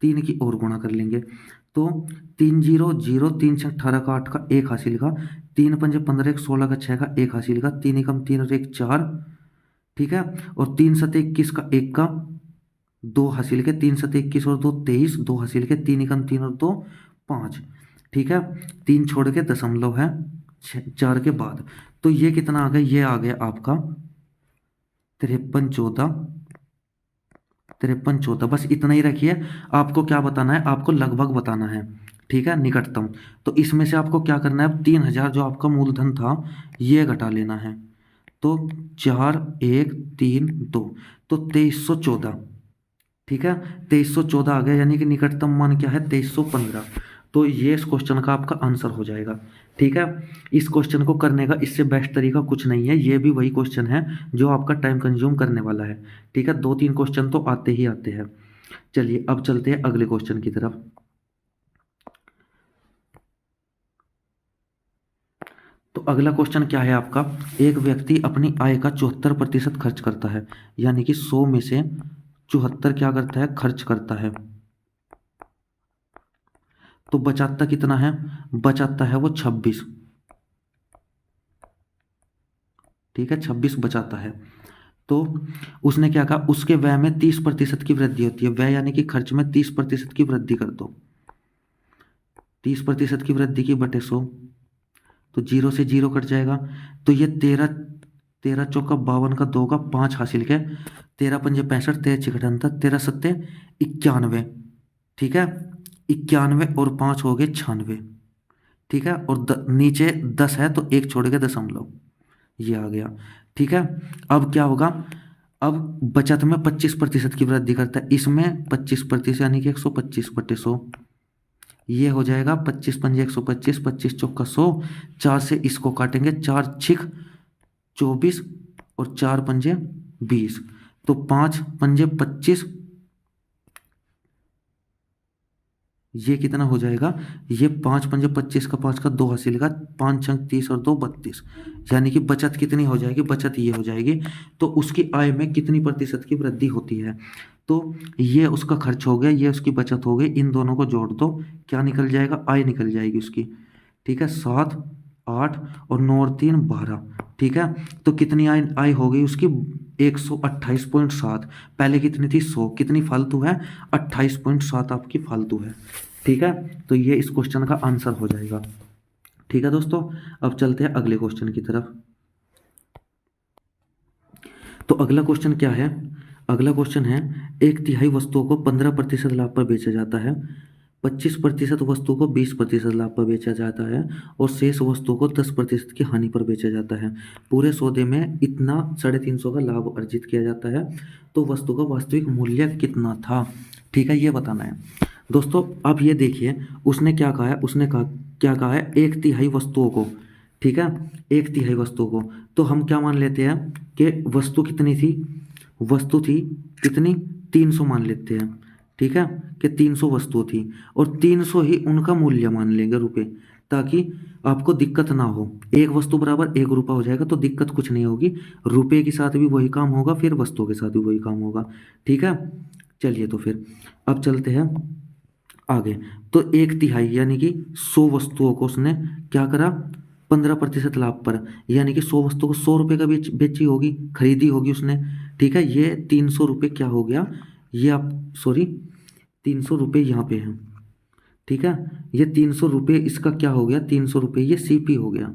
3 की और गुणा कर लेंगे। तो 3 जीरो जीरो, 3 6 18 का 8 का 1 हासिल का, 3 पंजे 15 1 16 का 6 का 1 हासिल का, 3 एकम 3 और 1 4। ठीक है, और 3 सते 21 का 1 का 2 हासिल के, 3 सते 21 और 2 23, 2 हासिल के, 3 एकम 3 और 2 5। ठीक है, 3 छोड़ के दशमलव है 4 के बाद। तो ये कितना आ गया, ये आ गया आपका 53 14, 53 14। बस इतना ही रखिए। आपको क्या बताना है, आपको लगभग बताना है। ठीक है, निकटतम। तो इसमें से आपको क्या करना है, 3,000 जो आपका मूलधन था ये घटा लेना है। तो 4 1 3 2, तो 2314। ठीक है, 2314 आ गया, यानी कि निकटतम मान क्या है, 2315। तो ये इस क्वेश्चन का आपका आंसर हो जाएगा। ठीक है, इस क्वेश्चन को करने का इससे बेस्ट तरीका कुछ नहीं है, ये भी वही क्वेश्चन है जो आपका टाइम कंज्यूम करने वाला है। ठीक है, 2 3 क्वेश्चन तो आते ही आते हैं। चलिए अब चलते हैं अगले क्वेश्चन की तरफ। तो अगला क्वेश्चन क्या है आपका, एक व्यक्ति अपनी आय का 74% खर्च करता है, यानी कि 100 में से 74 क्या करता है, खर्च करता है। तो बचाता कितना है, बचाता है वो 26। ठीक है, 26 बचाता है। तो उसने क्या कहा, उसके व्यय में 30% की वृद्धि होती है। व्यय यानी कि खर्च में 30% की वृद्धि कर दो। 30% की वृद्धि की बटे 100, तो 0 से 0 कट जाएगा। तो ये 13, 13 चौका 52 का 2 का 5 हासिल के, 13 पंजे 65, 13 छिक 78, 13 सत्ते 91। ठीक है, 91 और 5 हो गए 96। ठीक है, और नीचे 10 है तो एक छोड़ के दशमलव, ये आ गया। ठीक है, अब क्या होगा, अब बचत में 25% की वृद्धि करता है, इसमें 25% यानी कि 125 बटे 100, ये हो जाएगा 25 पंजे 125, 25 चौका 100, 4 से इसको काटेंगे, 4 छिक 24 और 4 पंजे 20, तो 5 पंजे 25, ये कितना हो जाएगा, ये 5 पंजे 25 का 5 का 2 हासिल का, 5 छंग 30 और 2 32, यानी कि बचत कितनी हो जाएगी, बचत ये हो जाएगी। तो उसकी आय में कितनी प्रतिशत की वृद्धि होती है, तो ये उसका खर्च हो गया, ये उसकी बचत हो गई, इन दोनों को जोड़ दो, क्या निकल जाएगा, आय निकल जाएगी उसकी। ठीक है, 7, 8 और 9 और 3 12। ठीक है, तो कितनी आय आय हो गई उसकी, 128.7। पहले कितनी थी, 100, कितनी फालतू है, 28.7 आपकी फालतू है। ठीक है, तो ये इस क्वेश्चन का आंसर हो जाएगा। ठीक है दोस्तों, अब चलते हैं अगले क्वेश्चन की तरफ। तो अगला क्वेश्चन क्या है, अगला क्वेश्चन है, 1/3 वस्तुओं को 15% लाभ पर बेचा जाता है, 25% वस्तु को 20% लाभ पर बेचा जाता है, और शेष वस्तुओं को 10% की हानि पर बेचा जाता है। पूरे सौदे में इतना 350 का लाभ अर्जित किया जाता है, तो वस्तु का वास्तविक मूल्य कितना था। ठीक है, ये बताना है दोस्तों। अब ये देखिए, उसने क्या कहा है, उसने कहा क्या कहा है, 1/3 वस्तुओं को। ठीक है, 1/3 वस्तुओं को, तो हम क्या मान लेते हैं कि वस्तु कितनी थी, वस्तु थी कितनी, 300 मान लेते हैं। ठीक है, कि 300 वस्तु थी, और 300 ही उनका मूल्य मान लेंगे रुपए, ताकि आपको दिक्कत ना हो। एक वस्तु बराबर 1 रुपया हो जाएगा, तो दिक्कत कुछ नहीं होगी, रुपए के साथ भी वही काम होगा, फिर वस्तु के साथ भी वही काम होगा। ठीक है, चलिए तो फिर अब चलते हैं आगे। तो 1/3 यानी कि 100 वस्तुओं को उसने क्या करा, 15% लाभ पर, यानी कि 100 वस्तुओं को 100 रुपये का बेची होगी, खरीदी होगी उसने। ठीक है, ये 300 रुपये क्या हो गया, ये आप सॉरी 300 रुपये यहाँ पे है। ठीक है, ये 300 रुपये इसका क्या हो गया, 300 रुपये ये सीपी हो गया,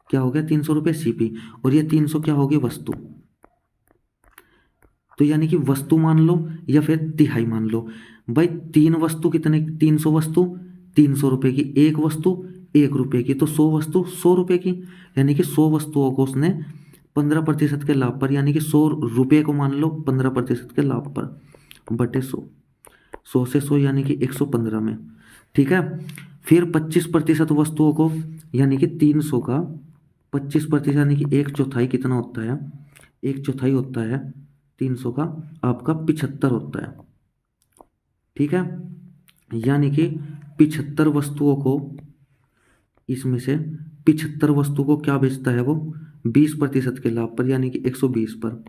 क्या हो गया, 300 रुपये सीपी, और ये 300 क्या हो गई, वस्तु। तो यानी कि वस्तु मान लो या फिर तिहाई मान लो। भाई 3 वस्तु कितने, 300 वस्तु 300 रुपये की, एक वस्तु 1 रुपये की, तो 100 वस्तु 100 रुपये की, यानी कि 100 वस्तुओं को उसने 15% के लाभ पर, यानी कि 100 रुपये को मान लो 15% के लाभ पर बटे 100, 100 से 100 यानी कि 115 में। ठीक है, फिर 25% वस्तुओं को, यानी कि 300 का 25% यानी कि 1/4 कितना होता है, 1/4 होता है 300 का आपका 75 होता है। ठीक है, यानी कि 75 वस्तुओं को, इसमें से 75 वस्तु को क्या बेचता है वो, 20% के लाभ पर, यानी कि 120 पर।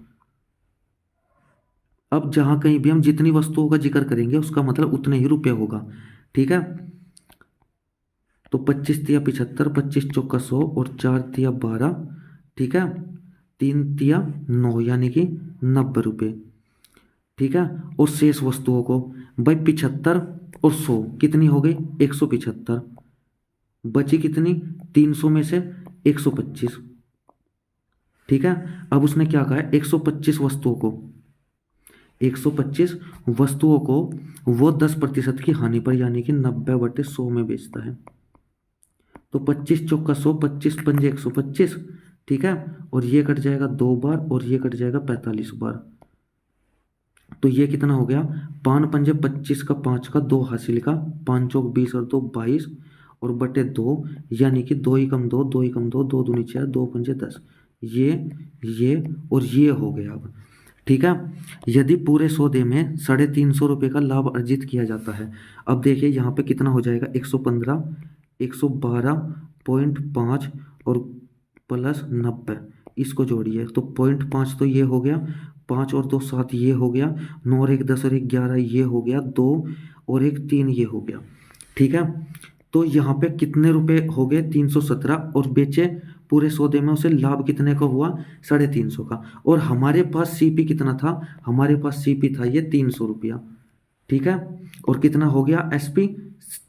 अब जहां कहीं भी हम जितनी वस्तुओं का जिक्र करेंगे उसका मतलब उतने ही रुपये होगा। ठीक है, तो 25 तिया 75, 25 चौका 100 और 4 तिया 12। ठीक है, 3 तिया 9 यानी कि 90 रुपये। ठीक है, और शेष वस्तुओं को, भाई 75 और 100 कितनी हो गई, 175, बची कितनी, 300 में से 125। ठीक है, अब उसने क्या कहा है, 125 वस्तुओं को, 125 वस्तुओं को वो 10% की हानि पर, यानी कि 90/100 में बेचता है। तो 25 चौका 100, 25 पंजे 125। ठीक है, और ये कट जाएगा 2 बार और ये कट जाएगा 45 बार, तो ये कितना हो गया, 5 पंजे 25 का 5 का 2 हासिल का, 5 चौक 20 और 2 22 और बटे 2, यानी कि 2 ही कम 2, 2 ही कम 2, 2 दूनी 4, 2 पंजे 10, ये और ये हो गया अब। ठीक है, यदि पूरे सौदे में 350 रुपये का लाभ अर्जित किया जाता है। अब देखिए यहाँ पे कितना हो जाएगा, 115, 112.5 और प्लस 90, इसको जोड़िए तो 0.5 तो ये हो गया, 5 और 2 7 ये हो गया, 9 और 1 10 और 1 11 ये हो गया, 2 और 1 3 ये हो गया। ठीक है, तो यहाँ पे कितने रुपए हो गए? 317, और बेचे पूरे सौदे में उसे लाभ कितने का हुआ? 350 का। और हमारे पास सीपी कितना था? हमारे पास सीपी था ये 300 रुपया। ठीक है, और कितना हो गया एसपी?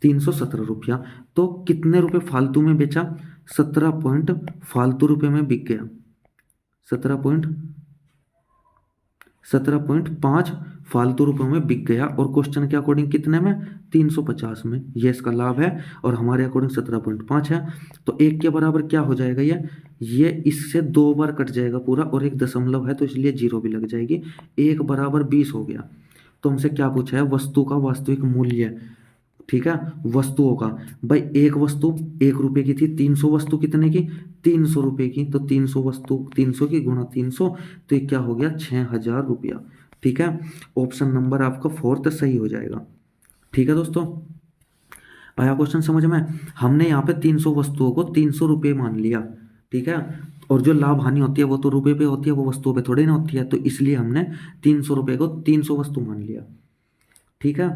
317 रुपया। तो कितने रुपए फालतू में बेचा? 17 पॉइंट फालतू रुपए में बिक गया, 17.5 फालतू रुपयों में बिक गया। और क्वेश्चन के अकॉर्डिंग कितने में? 350 में, ये इसका लाभ है, और हमारे अकॉर्डिंग 17.5 है। तो एक के बराबर क्या हो जाएगा? ये इससे 2 बार कट जाएगा पूरा, और एक दशमलव है तो इसलिए 0 भी लग जाएगी। 1 बराबर 20 हो गया। तो हमसे क्या पूछा है? वस्तु का वास्तविक मूल्य। ठीक है, वस्तुओं का। भाई एक वस्तु 1 रुपए की थी, 300 वस्तु कितने की? 300 रुपए की। तो 300 वस्तु 300 की गुणा 300, तो ये क्या हो गया? 6000 रुपया। ठीक है, ऑप्शन नंबर आपका 4 सही हो जाएगा। ठीक है दोस्तों, आया क्वेश्चन समझ में? हमने यहाँ पे 300 वस्तुओं को 300 रुपये मान लिया। ठीक है, और जो लाभ हानि होती है वो तो रुपए पे होती है, वो वस्तुओं पे थोड़ी ना होती है, तो इसलिए हमने 300 रुपये को 300 वस्तु मान लिया। ठीक है,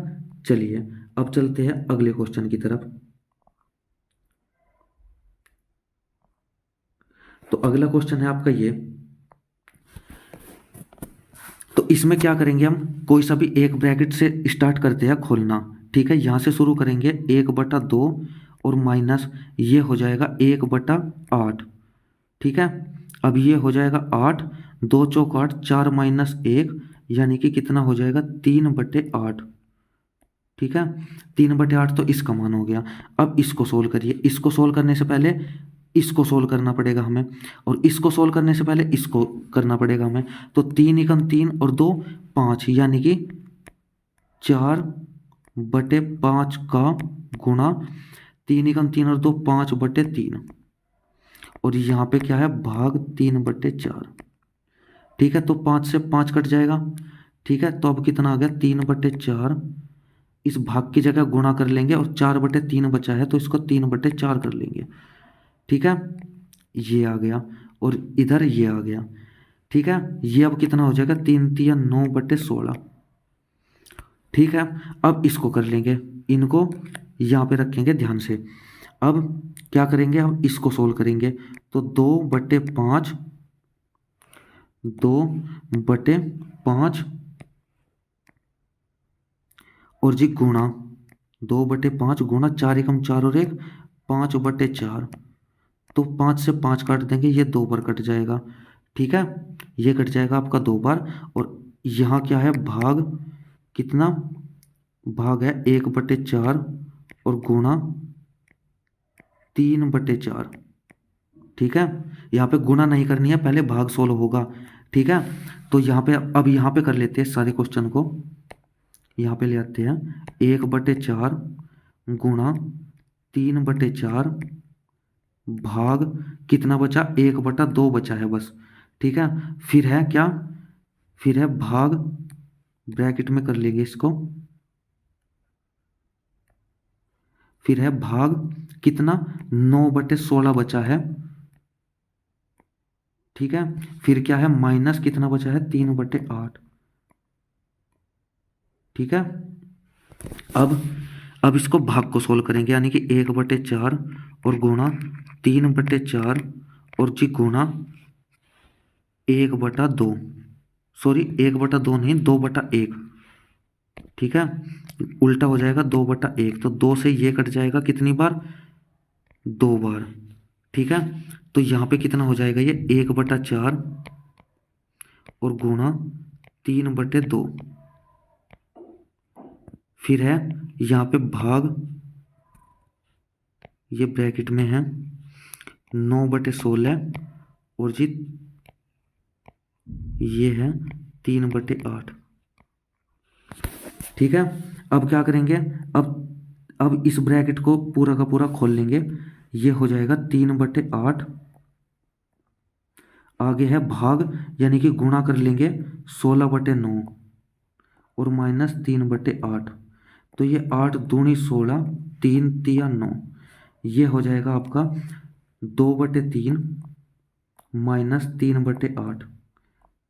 चलिए अब चलते हैं अगले क्वेश्चन की तरफ। तो अगला क्वेश्चन है आपका ये। तो इसमें क्या करेंगे हम? कोई सा भी एक ब्रैकेट से स्टार्ट करते हैं खोलना। ठीक है, यहां से शुरू करेंगे 1/2 और माइनस ये हो जाएगा 1/8। ठीक है, अब ये हो जाएगा 8, 2 चौक 8, 4 माइनस 1, यानी कि कितना हो जाएगा? 3/8। ठीक है, 3/8 तो इसका मान हो गया। अब इसको सोल्व करिए। इसको सोल्व करने से पहले इसको सोल्व करना पड़ेगा हमें, और इसको सोल्व करने से पहले इसको करना पड़ेगा हमें। तो 3 एकम 3 और 2 5, यानी कि 4/5 का गुणा 3 एकम 3 और 2 5/3, और यहाँ पे क्या है? भाग 3/4। ठीक है, तो 5 से 5 कट जाएगा। ठीक है, तो अब कितना आ गया? 3/4। इस भाग की जगह गुणा कर लेंगे, और 4/3 बचा है तो इसको 3/4 कर लेंगे। ठीक है, ये आ गया, और इधर ये आ गया। ठीक है, ये अब कितना हो जाएगा? 3 3 9/16। ठीक है, अब इसको कर लेंगे, इनको यहाँ पे रखेंगे ध्यान से। अब क्या करेंगे? हम इसको सोल्व करेंगे, तो 2/5, 2/5 और जी गुणा 2/5 गुणा 4 एकम 4 और 1 5/4। तो 5 से 5 काट देंगे, ये 2 बार कट जाएगा। ठीक है, ये कट जाएगा आपका 2 बार, और यहाँ क्या है? भाग कितना? भाग है 1/4 और गुणा 3/4। ठीक है, यहाँ पे गुणा नहीं करनी है, पहले भाग सोल्व होगा। ठीक है, तो यहाँ पे अब यहाँ पे कर लेते हैं सारे क्वेश्चन को। यहाँ पे ले आते हैं 1/4 गुणा 3/4 भाग कितना बचा? 1/2 बचा है बस। ठीक है, फिर है क्या? फिर है भाग, ब्रैकेट में कर लेंगे इसको, फिर है भाग कितना? 9/16 बचा है। ठीक है, फिर क्या है? माइनस कितना बचा है? 3/8। ठीक है, अब इसको भाग को सोल्व करेंगे, यानी कि 1/4 और गुणा 3/4 और जी गुणा 1/2, सॉरी 1/2 नहीं, 2/1। ठीक है, उल्टा हो जाएगा 2/1, तो 2 से ये कट जाएगा कितनी बार? 2 बार। ठीक है, तो यहाँ पे कितना हो जाएगा? ये 1/4 और गुणा 3/2, फिर है यहाँ पे भाग, ये ब्रैकेट में है 9/16 और जी ये है 3/8। ठीक है, अब क्या करेंगे? अब इस ब्रैकेट को पूरा का पूरा खोल लेंगे, ये हो जाएगा 3/8। आगे है भाग, यानी कि गुणा कर लेंगे 16/9 और माइनस 3/8। तो ये 8 दूनी 16, 3 तिया 9, ये हो जाएगा आपका 2/3 माइनस 3/8,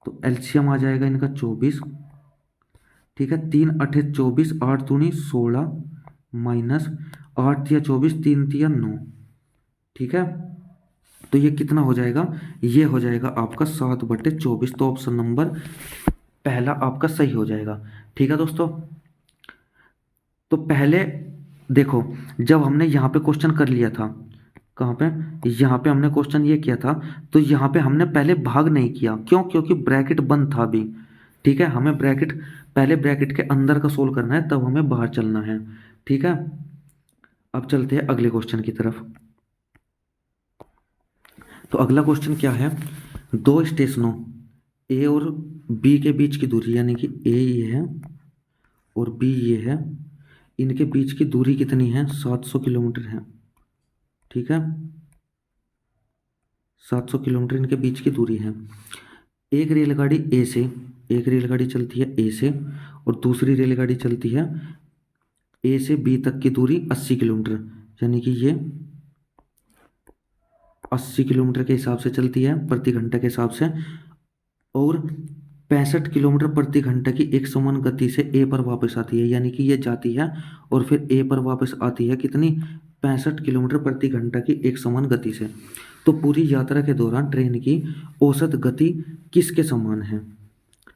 तो एलसीएम आ जाएगा इनका 24। ठीक है, 3 × 8 = 24, 8 × 2 = 16 माइनस 8 × 24, 3 × 3 = 9। ठीक है, तो ये कितना हो जाएगा, ये हो जाएगा आपका 7/24। तो ऑप्शन नंबर पहला आपका सही हो जाएगा। ठीक है दोस्तों, तो पहले देखो, जब हमने यहाँ पे क्वेश्चन कर लिया था, कहाँ पे, यहाँ पे हमने क्वेश्चन ये किया था, तो यहाँ पे हमने पहले भाग नहीं किया, क्यों, क्योंकि ब्रैकेट बंद था अभी। ठीक है, हमें ब्रैकेट, पहले ब्रैकेट के अंदर का सोल्व करना है, तब हमें बाहर चलना है। ठीक है, अब चलते हैं अगले क्वेश्चन की तरफ। तो अगला क्वेश्चन क्या है, दो स्टेशनों ए और बी के बीच की दूरी, यानी कि ए ये है और बी ये है, इनके बीच की दूरी कितनी है, 700 किलोमीटर है। ठीक है, 700 किलोमीटर इनके बीच की दूरी है। एक रेलगाड़ी ए से, एक रेलगाड़ी चलती है ए से, और दूसरी रेलगाड़ी चलती है ए से बी तक की दूरी 80 किलोमीटर, यानी कि ये 80 किलोमीटर के हिसाब से चलती है प्रति घंटा के हिसाब से, और 65 किलोमीटर प्रति घंटा की एक समान गति से ए पर वापस आती है, यानी कि ये जाती है और फिर ए पर वापस आती है कितनी, 65 किलोमीटर प्रति घंटा की एक समान गति से। तो पूरी यात्रा के दौरान ट्रेन की औसत गति किसके समान है।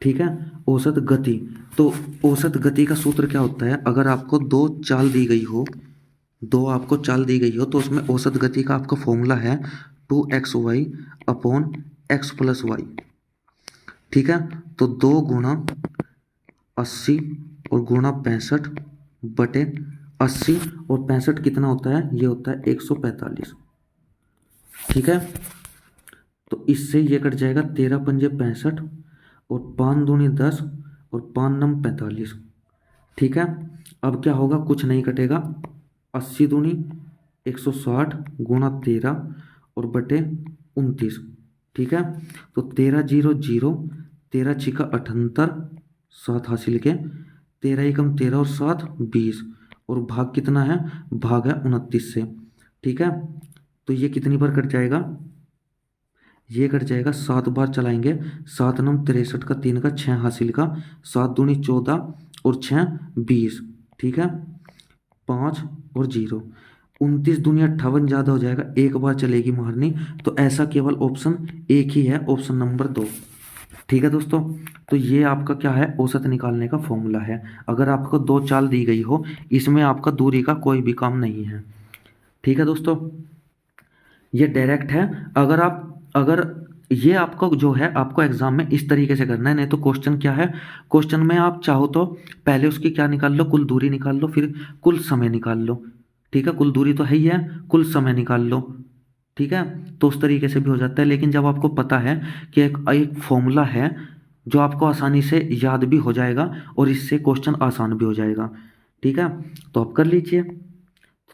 ठीक है, औसत गति, तो औसत गति का सूत्र क्या होता है, अगर आपको दो चाल दी गई हो, दो आपको चाल दी गई हो, तो उसमें औसत गति का आपका फॉर्मूला है 2xy अपॉन x + y। ठीक है, तो 2 × 80 और गुणा 65/80, और 65 कितना होता है, ये होता है 145। ठीक है, तो इससे ये कट जाएगा, 13 × 5 = 65 और 5 × 2 = 10 और 5 × 9 = 45। ठीक है, अब क्या होगा, कुछ नहीं कटेगा, 80 दूनी 160 गुणा 13 और बटे 29। ठीक है, तो 13 0 0, 13 6 78, 7 हासिल के, 13 एकम 13 और 7 20, और भाग कितना है, भाग है 29 से। ठीक है, तो ये कितनी बार कट जाएगा, ये कट जाएगा 7 बार चलाएंगे, 7 × 9 = 63 का 3 का 6 हासिल का, 7 दूनी 14 और 6 20। ठीक है, 5 और 0, 29 दूनी 58, ज़्यादा हो जाएगा, एक बार चलेगी मारनी, तो ऐसा केवल ऑप्शन एक ही है, ऑप्शन नंबर 2। ठीक है दोस्तों, तो ये आपका क्या है, औसत निकालने का फॉर्मूला है। अगर आपको दो चाल दी गई हो, इसमें आपका दूरी का कोई भी काम नहीं है। ठीक है दोस्तों, ये डायरेक्ट है। अगर ये आपको जो है, आपको एग्जाम में इस तरीके से करना है, नहीं तो क्वेश्चन क्या है, क्वेश्चन में आप चाहो तो पहले उसकी क्या निकाल लो, कुल दूरी निकाल लो, फिर कुल समय निकाल लो। ठीक है, कुल दूरी तो है ही है, कुल समय निकाल लो। ठीक है, तो उस तरीके से भी हो जाता है, लेकिन जब आपको पता है कि एक फॉर्मूला है जो आपको आसानी से याद भी हो जाएगा और इससे क्वेश्चन आसान भी हो जाएगा। ठीक है, तो आप कर लीजिए।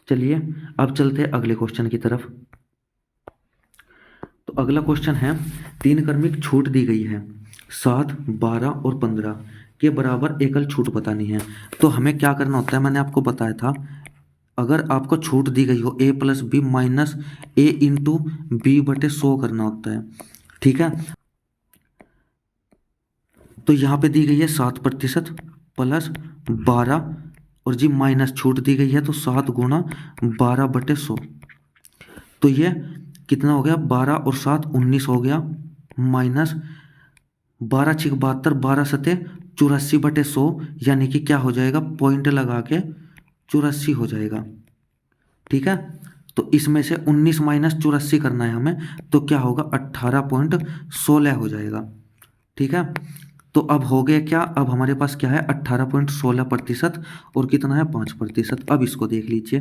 चलिए अब चलते हैं अगले क्वेश्चन की तरफ। तो अगला क्वेश्चन है, 3 क्रमिक छूट दी गई है, 7 12 और 15 के बराबर एकल छूट बतानी है। तो हमें क्या करना होता है, मैंने आपको बताया था, अगर आपको छूट दी गई हो a + b minus a × b/100 करना होता है। ठीक है, तो यहाँ पे दी गई है 7% प्लस 12 और जी माइनस छूट दी गई है, तो 7 × 12/100, तो ये कितना हो गया, 12 और 7 19 हो गया, माइनस 12 6 72, 12 7 84/100, यानी कि क्या हो जाएगा, पॉइंट लगा के 84 हो जाएगा। ठीक है, तो इसमें से 19 माइनस 84 करना है हमें, तो क्या होगा, 18.16 हो जाएगा। ठीक है, तो अब हो गया क्या, अब हमारे पास क्या है, 18.16% और कितना है, 5%। अब इसको देख लीजिए,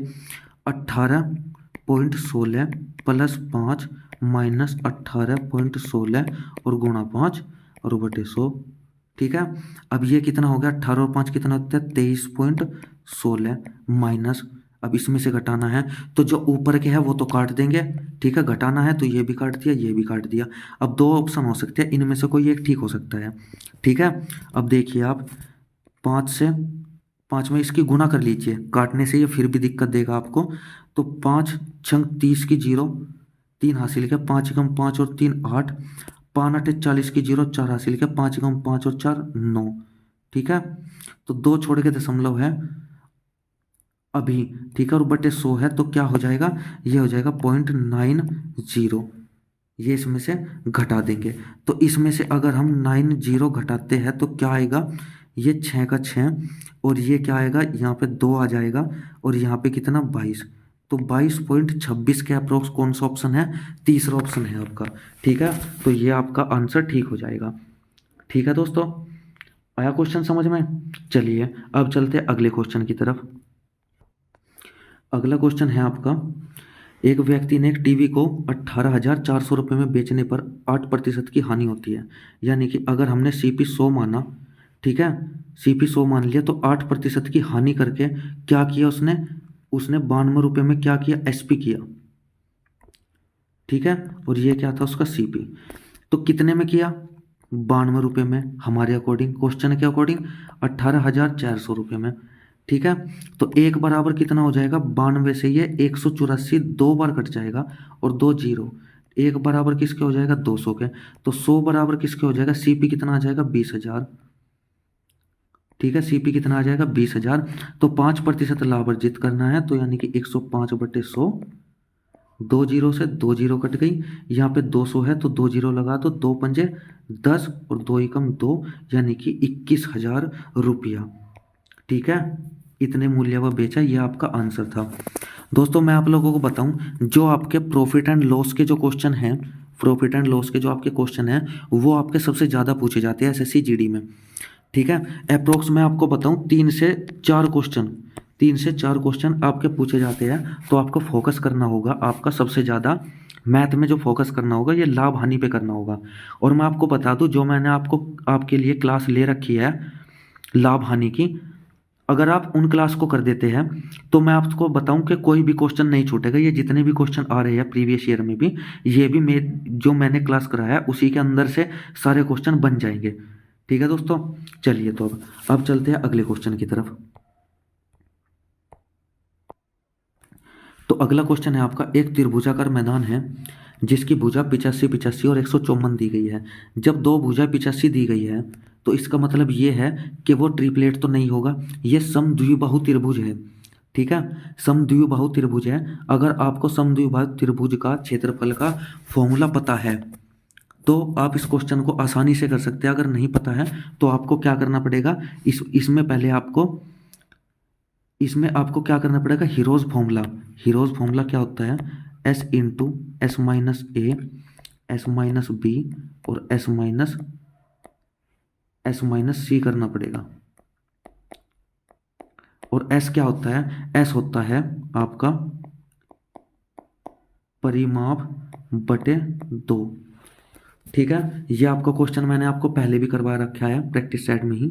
18.16 प्लस 5 माइनस 18.16 और गुणा 5 और बटे 100। ठीक है, अब ये कितना हो गया, 18 और 5 कितना होता है, 23.16 माइनस, अब इसमें से घटाना है, तो जो ऊपर के है वो तो काट देंगे। ठीक है, घटाना है तो ये भी काट दिया, ये भी काट दिया। अब दो ऑप्शन हो सकते हैं, इनमें से कोई एक ठीक हो सकता है। ठीक है, अब देखिए आप, 5 से 5 में इसकी गुना कर लीजिए, काटने से ये फिर भी दिक्कत देगा आपको। तो 5 × 30 की 0, 3 हासिल किया, 5 एकम 5 और 3 8, 5 8 40 की 0, 4 हासिल किया, 5 एकम 5 और 4 9। ठीक है, तो 2 छोड़ के दशमलव है अभी। ठीक है, और बटे 100 है तो क्या हो जाएगा, ये हो जाएगा 0.90। ये इसमें से घटा देंगे, तो इसमें से अगर हम 90 घटाते हैं तो क्या आएगा, ये 6 का 6, और ये क्या आएगा, यहाँ पे 2 आ जाएगा, और यहाँ पे कितना 22, तो 22.26 के अप्रोक्स कौन सा ऑप्शन है, तीसरा ऑप्शन है आपका। ठीक है, तो ये आपका आंसर ठीक हो जाएगा। ठीक है दोस्तों, आया क्वेश्चन समझ में। चलिए अब चलते हैं अगले क्वेश्चन की तरफ। अगला क्वेश्चन है आपका, एक व्यक्ति ने एक टीवी को 18,400 रुपये में बेचने पर 8% की हानि होती है। यानी कि अगर हमने सीपी 100 माना, ठीक है, सीपी 100 मान लिया, तो 8% की हानि करके क्या किया उसने, उसने 92 रुपये में क्या किया, एसपी किया। ठीक है, और ये क्या था उसका सीपी, तो कितने में किया, 92 रुपये में, हमारे अकॉर्डिंग, क्वेश्चन के अकॉर्डिंग 18,400 रुपये में। ठीक है, तो एक बराबर कितना हो जाएगा, 92 से ये 184 दो बार कट जाएगा, और 2 जीरो, एक बराबर किसके हो जाएगा, 200 के, तो 100 बराबर किसके हो जाएगा, सीपी कितना आ जाएगा, 20,000। ठीक है, सीपी कितना आ जाएगा, 20,000। तो 5% लाभ अर्जित करना है, तो यानी कि 105/100, 2 जीरो से 2 जीरो कट गई, यहाँ पे 200 है तो 2 जीरो लगा दो, 2 पंजे 10 और 2 एकम 2, यानी कि 21,000 रुपया। ठीक है, इतने मूल्य वह बेचा, ये आपका आंसर था। दोस्तों मैं आप लोगों को बताऊं, जो आपके प्रॉफिट एंड लॉस के जो क्वेश्चन हैं, प्रॉफिट एंड लॉस के जो आपके क्वेश्चन हैं, वो आपके सबसे ज़्यादा पूछे जाते हैं एसएससी जीडी में। ठीक है, अप्रोक्स मैं आपको बताऊं 3 से 4 क्वेश्चन आपके पूछे जाते हैं, तो आपको फोकस करना होगा, आपका सबसे ज़्यादा मैथ में जो फोकस करना होगा ये लाभ हानि पे करना होगा। और मैं आपको बता दूं, जो मैंने आपके लिए क्लास ले रखी है लाभ हानि की, अगर आप उन क्लास को कर देते हैं तो मैं आपको बताऊं कि कोई भी क्वेश्चन नहीं छूटेगा। ये जितने भी क्वेश्चन आ रहे हैं प्रीवियस ईयर में भी, ये भी जो मैंने क्लास कराया है उसी के अंदर से सारे क्वेश्चन बन जाएंगे। ठीक है दोस्तों, चलिए तो अब चलते हैं अगले क्वेश्चन की तरफ। तो अगला क्वेश्चन है आपका, एक त्रिभुजाकार मैदान है जिसकी भुजा 85 85 और 154 दी गई है। जब दो भुजा 85 दी गई है तो इसका मतलब ये है कि वो ट्रिपलेट तो नहीं होगा, ये समद्विबाहु त्रिभुज है। ठीक है, समद्विबाहु त्रिभुज है। अगर आपको समद्विबाहु त्रिभुज का क्षेत्रफल का फॉर्मूला पता है तो आप इस क्वेश्चन को आसानी से कर सकते हैं। अगर नहीं पता है तो आपको क्या करना पड़ेगा, इसमें आपको क्या करना पड़ेगा, हीरोज फॉर्मूला। हीरोज फॉर्मूला क्या होता है, एस इंटू एस माइनस ए, एस माइनस बी और एस माइनस सी करना पड़ेगा। और एस क्या होता है, एस होता है आपका परिमाप बटे 2। ठीक है, ये आपका क्वेश्चन मैंने आपको पहले भी करवा रखा है प्रैक्टिस सेट में ही।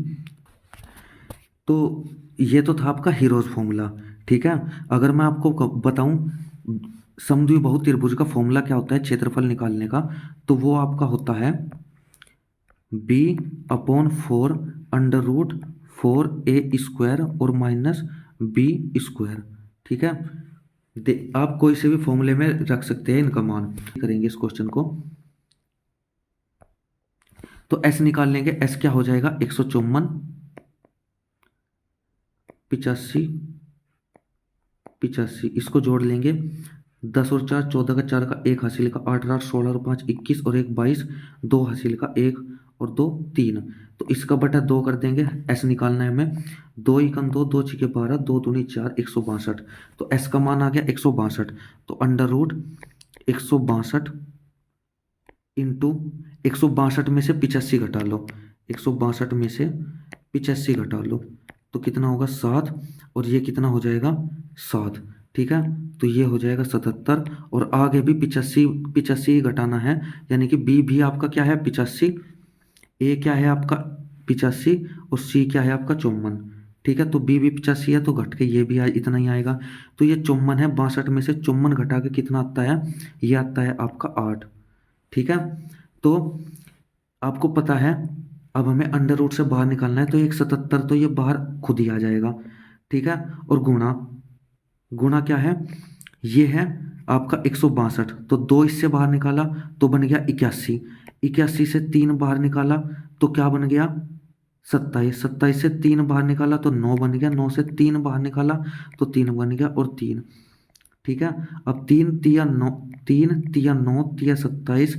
तो ये तो था आपका हीरोज फॉर्मूला। ठीक है, अगर मैं आपको बताऊं समद्विबाहु त्रिभुज का फॉर्मूला क्या होता है क्षेत्रफल निकालने का, तो वो आपका होता है b/4 √4a² और माइनस b²। ठीक है, आप कोई से भी फॉर्मूले में रख सकते हैं इनका मान। करेंगे इस क्वेश्चन को, तो s निकाल लेंगे, s क्या हो जाएगा, 154 85 85, इसको जोड़ लेंगे, 10 और 4 14 का 4 का 1 हासिल का 8 8 16 और 5 21 और 1 22, 2 हासिल का 1 और 2 3, तो इसका बटा 2 कर देंगे। एस निकालना है हमें, 2 एकम 2, 2 छिके 12, 2 दूनी 4, 162। तो एस का मान आ गया 162, तो अंडर रूट 162 इंटू 162 में से 85 घटा लो, 162 में से 85 घटा लो, तो कितना होगा 7, और ये कितना हो जाएगा 7। ठीक है, तो ये हो जाएगा 77, और आगे भी 85 घटाना है, यानी कि बी भी आपका क्या है 85, ए क्या है आपका 85 और सी क्या है आपका 54। ठीक है, तो बी भी 85 है तो घट के ये भी इतना ही आएगा, तो ये 54 है, 62 में से 54 घटा के कितना आता है, ये आता है आपका 8। ठीक है, तो आपको पता है अब हमें अंडर रूट से बाहर निकालना है, तो 177 तो ये बाहर खुद ही आ जाएगा। ठीक है, और गुणा क्या है, ये है आपका 162, तो 2 इससे बाहर निकाला तो बन गया 81, 81 से 3 बाहर निकाला तो क्या बन गया 27, 27 से 3 बाहर निकाला तो 9 बन गया, 9 से 3 बाहर निकाला तो 3 बन गया और 3। ठीक है, अब 3 तिया 9, 3 तिया 9 तिया 27,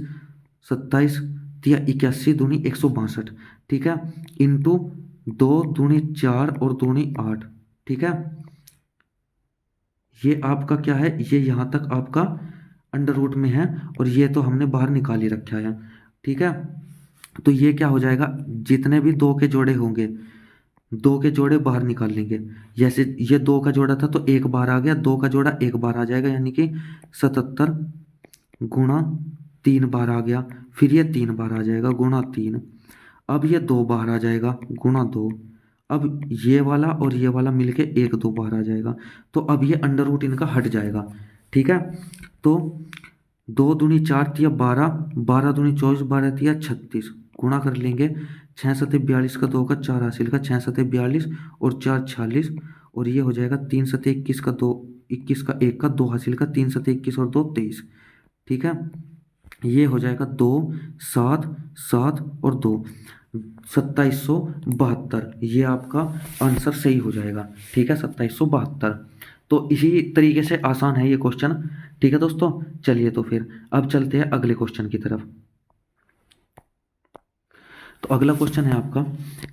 27 तिया 81 दूनी 162। ठीक है, इंटू 2 दूनी 4 और दूनी 8। ठीक है, ये आपका क्या है, ये यहाँ तक आपका अंडर रूट में है और ये तो हमने बाहर निकाल ही रखा है। ठीक है, तो ये क्या हो जाएगा, जितने भी 2 के जोड़े होंगे 2 के जोड़े बाहर निकाल लेंगे। जैसे ये 2 का जोड़ा था तो 1 बाहर आ गया, 2 का जोड़ा 1 बाहर आ जाएगा, यानी कि 77 गुणा 3 बाहर आ गया, फिर ये 3 बाहर आ जाएगा गुणा 3, अब ये 2 बाहर आ जाएगा गुणा 2, अब ये वाला और ये वाला मिलके 1 2 बाहर आ जाएगा, तो अब ये अंडर रूट इनका हट जाएगा। ठीक है, तो 2 दूनी 4 तिया 12, 12 दूनी 24, 12 तिया 36, गुणा कर लेंगे, 6 सते 42 का 2 का 4 हासिल का, 6 सते 42 और 4 46, और ये हो जाएगा 3 सते 21 का 2, 21 का 1 का 2 हासिल का, 3 सते 21 और 2 23। ठीक है, ये हो जाएगा 2 7 7 और 2 2772, ये आपका आंसर सही हो जाएगा। ठीक है, 2772। तो इसी तरीके से आसान है ये क्वेश्चन। ठीक है दोस्तों, चलिए तो फिर अब चलते हैं अगले क्वेश्चन की तरफ। तो अगला क्वेश्चन है आपका,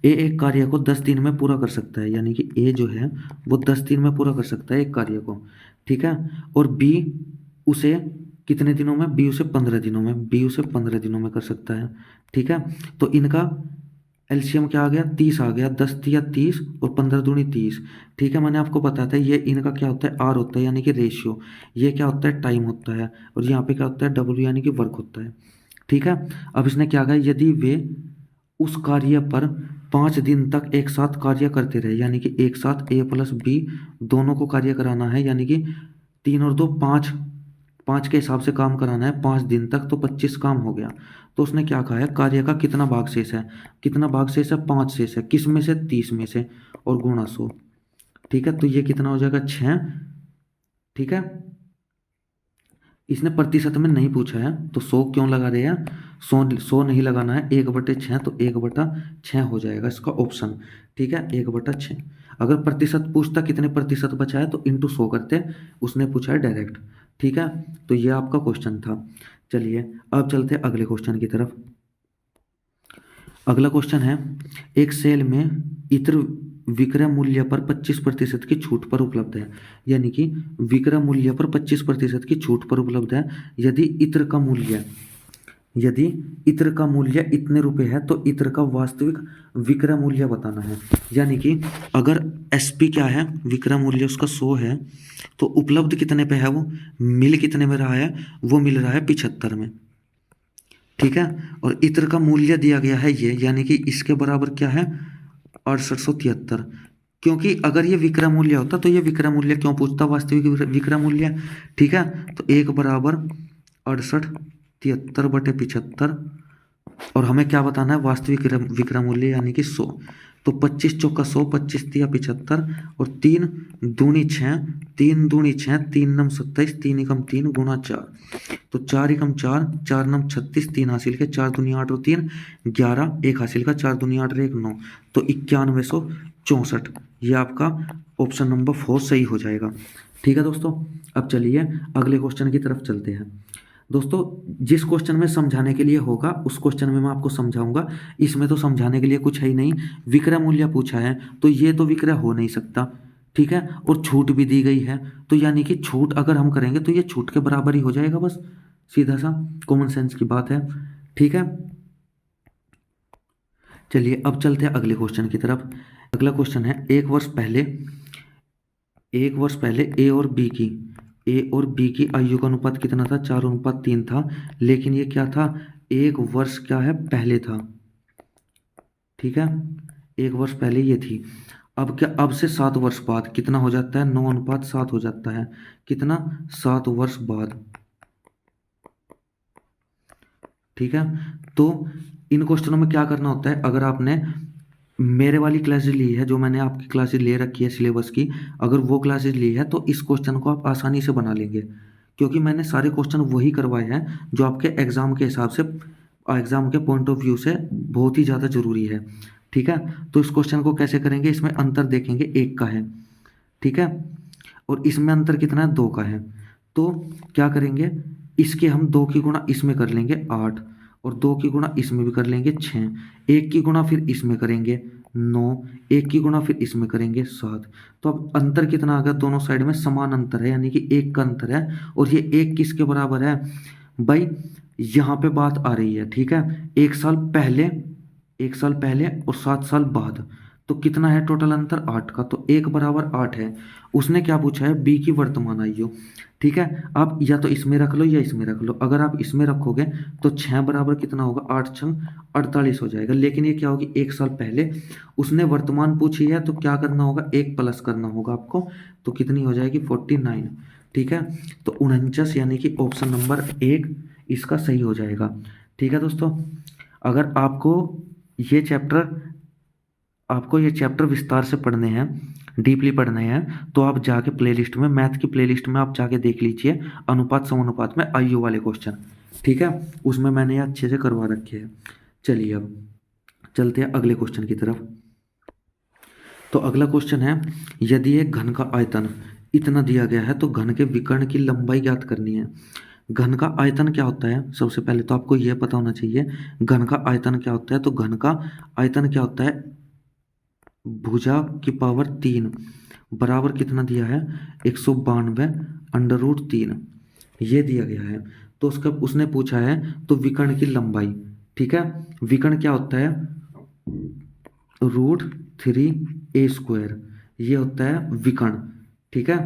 ए एक कार्य को 10 दिन में पूरा कर सकता है, यानी कि ए जो है वो 10 दिन में पूरा कर सकता है एक कार्य को। ठीक है, और बी उसे कितने दिनों में, बी उसे 15 दिनों में, बी उसे 15 दिनों में कर सकता है। ठीक है, तो इनका एलसीएम क्या आ गया, 30 आ गया, 10 तिया 30 और 15 दूनी 30। ठीक है, मैंने आपको बताया था ये इनका क्या होता है, आर होता है यानी कि रेशियो, ये क्या होता है, टाइम होता है, और यहाँ पे क्या होता है, डब्ल्यू यानी कि वर्क होता है। ठीक है, अब इसने क्या कहा, यदि वे उस कार्य पर 5 दिन तक एक साथ कार्य करते रहे, यानी कि एक साथ ए प्लस बी दोनों को कार्य कराना है, यानी कि 3 और 2 5, 5 के हिसाब से काम कराना है 5 दिन तक, तो 25 काम हो गया। तो उसने क्या कहा है, कार्य का कितना भाग शेष है, कितना भाग शेष है, 5 शेष है, किस में से, 30 में से, और गुणा 100। ठीक है, तो ये कितना हो जाएगा, 6। ठीक है, इसने प्रतिशत में नहीं पूछा है तो 100 क्यों लगा रहे हैं, 100 नहीं लगाना है, 1/6, तो 1/6 हो जाएगा इसका ऑप्शन। ठीक है, 1/6। अगर प्रतिशत पूछता कितने प्रतिशत बचा है तो इंटू 100 करते, उसने पूछा है डायरेक्ट। ठीक है, तो ये आपका क्वेश्चन था। चलिए अब चलते हैं अगले क्वेश्चन की तरफ। अगला क्वेश्चन है, एक सेल में इत्र विक्रय मूल्य पर 25% की छूट पर उपलब्ध है, यानी कि विक्रय मूल्य पर 25% की छूट पर उपलब्ध है। यदि इत्र का मूल्य, यदि इत्र का मूल्य इतने रुपए है तो इत्र का वास्तविक विक्रय मूल्य बताना है। यानी कि अगर एसपी क्या है, विक्रय मूल्य उसका 100 है, तो उपलब्ध कितने पे है, वो मिल कितने में रहा है, वो मिल रहा है 75 में। ठीक है, और इत्र का मूल्य दिया गया है ये, यानी कि इसके बराबर क्या है, 6873। क्योंकि अगर ये विक्रय मूल्य होता तो ये विक्रय मूल्य क्यों पूछता, वास्तविक विक्रय मूल्य। ठीक है, तो 1 बराबर 6873/75, और हमें क्या बताना है, वास्तविक विक्रय मूल्य यानी कि 100। तो 25 चौका 100, 25 तिया 75, और 3 दूनी 6, 3 दूनी 6, 3 नम 27, 3 एकम 3 गुणा 4, तो 4 एकम 4, 4 नम 36, 3 हासिल के, 4 दूनी 8 और 3 11, 1 हासिल का, 4 दूनी 8 और 1 9, तो 9164। ये आपका ऑप्शन नंबर 4 सही हो जाएगा। ठीक है दोस्तों, अब चलिए अगले क्वेश्चन की तरफ चलते हैं। दोस्तों जिस क्वेश्चन में समझाने के लिए होगा उस क्वेश्चन में मैं आपको समझाऊंगा, इसमें तो समझाने के लिए कुछ है ही नहीं। विक्रय मूल्य पूछा है तो ये तो विक्रय हो नहीं सकता। ठीक है, और छूट भी दी गई है, तो यानी कि छूट अगर हम करेंगे तो ये छूट के बराबर ही हो जाएगा, बस सीधा सा कॉमन सेंस की बात है। ठीक है, चलिए अब चलते हैं अगले क्वेश्चन की तरफ। अगला क्वेश्चन है, एक वर्ष पहले ए और बी की आयु का अनुपात कितना था, 4:3 था, लेकिन ये क्या था, 1 वर्ष क्या है पहले था। ठीक है, 1 वर्ष पहले ये थी। अब क्या, अब से 7 वर्ष बाद कितना हो जाता है, 9:7 हो जाता है, कितना, 7 वर्ष बाद। ठीक है, तो इन क्वेश्चनों में क्या करना होता है, अगर आपने मेरे वाली क्लासेज ली है, जो मैंने आपकी क्लासेज ले रखी है सिलेबस की, अगर वो क्लासेज ली है तो इस क्वेश्चन को आप आसानी से बना लेंगे, क्योंकि मैंने सारे क्वेश्चन वही करवाए हैं जो आपके एग्ज़ाम के हिसाब से, एग्ज़ाम के पॉइंट ऑफ व्यू से बहुत ही ज़्यादा ज़रूरी है। ठीक है, तो इस क्वेश्चन को कैसे करेंगे, इसमें अंतर देखेंगे 1 का है, ठीक है, और इसमें अंतर कितना है, 2 का है। तो क्या करेंगे, इसके हम 2 की गुणा इसमें कर लेंगे 8, और 2 की गुणा इसमें भी कर लेंगे 6, 1 की गुणा फिर इसमें करेंगे 9, 1 की गुणा फिर इसमें करेंगे 7। तो अब अंतर कितना आ गया, दोनों साइड में समान अंतर है, यानी कि 1 का अंतर है। और ये 1 किसके बराबर है भाई, यहाँ पे बात आ रही है, ठीक है, 1 साल पहले और 7 साल बाद। तो कितना है टोटल अंतर, 8 का। तो 1 बराबर 8 है। उसने क्या पूछा है, बी की वर्तमान आयु। ठीक है, आप या तो इसमें रख लो या इसमें रख लो। अगर आप इसमें रखोगे तो 6 बराबर कितना होगा, 8 छंग 48 हो जाएगा। लेकिन ये क्या होगी, 1 साल पहले उसने वर्तमान पूछी है, तो क्या करना होगा, 1 प्लस करना होगा आपको। तो कितनी हो जाएगी, 49। ठीक है, तो 49 यानी कि ऑप्शन नंबर 1 इसका सही हो जाएगा। ठीक है दोस्तों, अगर ये चैप्टर आपको ये चैप्टर विस्तार से पढ़ने हैं, डीपली पढ़ने हैं, तो आप जाके प्लेलिस्ट में, मैथ की प्लेलिस्ट में आप जाके देख लीजिए अनुपात समानुपात में आयु वाले क्वेश्चन। ठीक है, उसमें मैंने ये अच्छे से करवा रखे हैं। चलिए अब चलते हैं अगले क्वेश्चन की तरफ। तो अगला क्वेश्चन है, यदि एक घन का आयतन इतना दिया गया है तो घन के विकर्ण की लंबाई ज्ञात करनी है। घन का आयतन क्या होता है, सबसे पहले तो आपको यह पता होना चाहिए घन का आयतन क्या होता है। तो घन का आयतन क्या होता है, भुजा की पावर 3 बराबर कितना दिया है, 192 अंडर रूट 3 ये दिया गया है। तो उसने पूछा है तो विकर्ण की लंबाई। ठीक है, विकर्ण क्या होता है, √3a² ये होता है विकर्ण। ठीक है,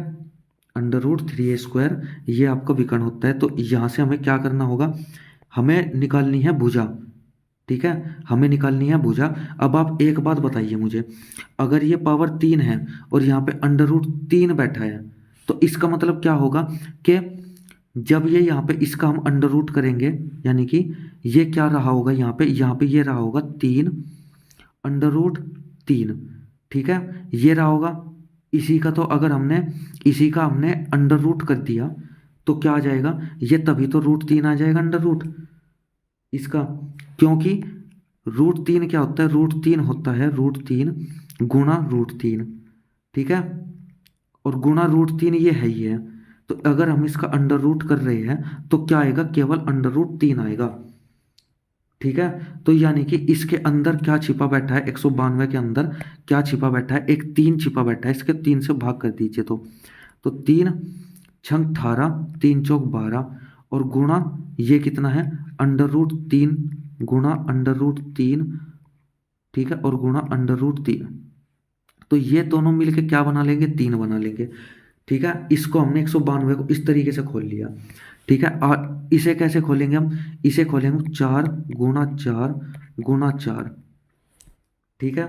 अंडर रूट 3a² ये आपका विकर्ण होता है। तो यहाँ से हमें क्या करना होगा, हमें निकालनी है भुजा। ठीक है, हमें निकालनी है भुजा। अब आप एक बात बताइए मुझे, अगर ये पावर 3 है और यहाँ पे अंडर रूट 3 बैठा है, तो इसका मतलब क्या होगा कि जब ये यहाँ पे इसका हम अंडर रूट करेंगे, यानी कि ये क्या रहा होगा, यहाँ पे ये रहा होगा 3 अंडर रूट 3। ठीक है, ये रहा होगा इसी का। तो अगर इसी का हमने अंडर रूट कर दिया तो क्या आ जाएगा, ये तभी तो √3 आ जाएगा अंडर रूट इसका, क्योंकि √3 क्या होता है, √3 होता है √3 गुणा √3। ठीक है, और गुणा √3 ये है ही है। तो अगर हम इसका अंडर रूट कर रहे हैं तो क्या आएगा, केवल अंडर रूट 3 आएगा। ठीक है, तो यानी कि इसके अंदर क्या छिपा बैठा है, 192 के अंदर क्या छिपा बैठा है, एक 3 छिपा बैठा है। इसके 3 से भाग कर दीजिए तो 3 छंग 18, 3 चौक 12, और गुणा ये कितना है, अंडर रूट 3 गुणा अंडर रूट 3। ठीक है, और गुणा अंडर रूट 3। तो ये दोनों मिलके क्या बना लेंगे, 3 बना लेंगे। ठीक है, इसको हमने 192 को इस तरीके से खोल लिया। ठीक है, और इसे कैसे खोलेंगे हम, इसे खोलेंगे 4 गुणा 4 गुणा 4। ठीक है,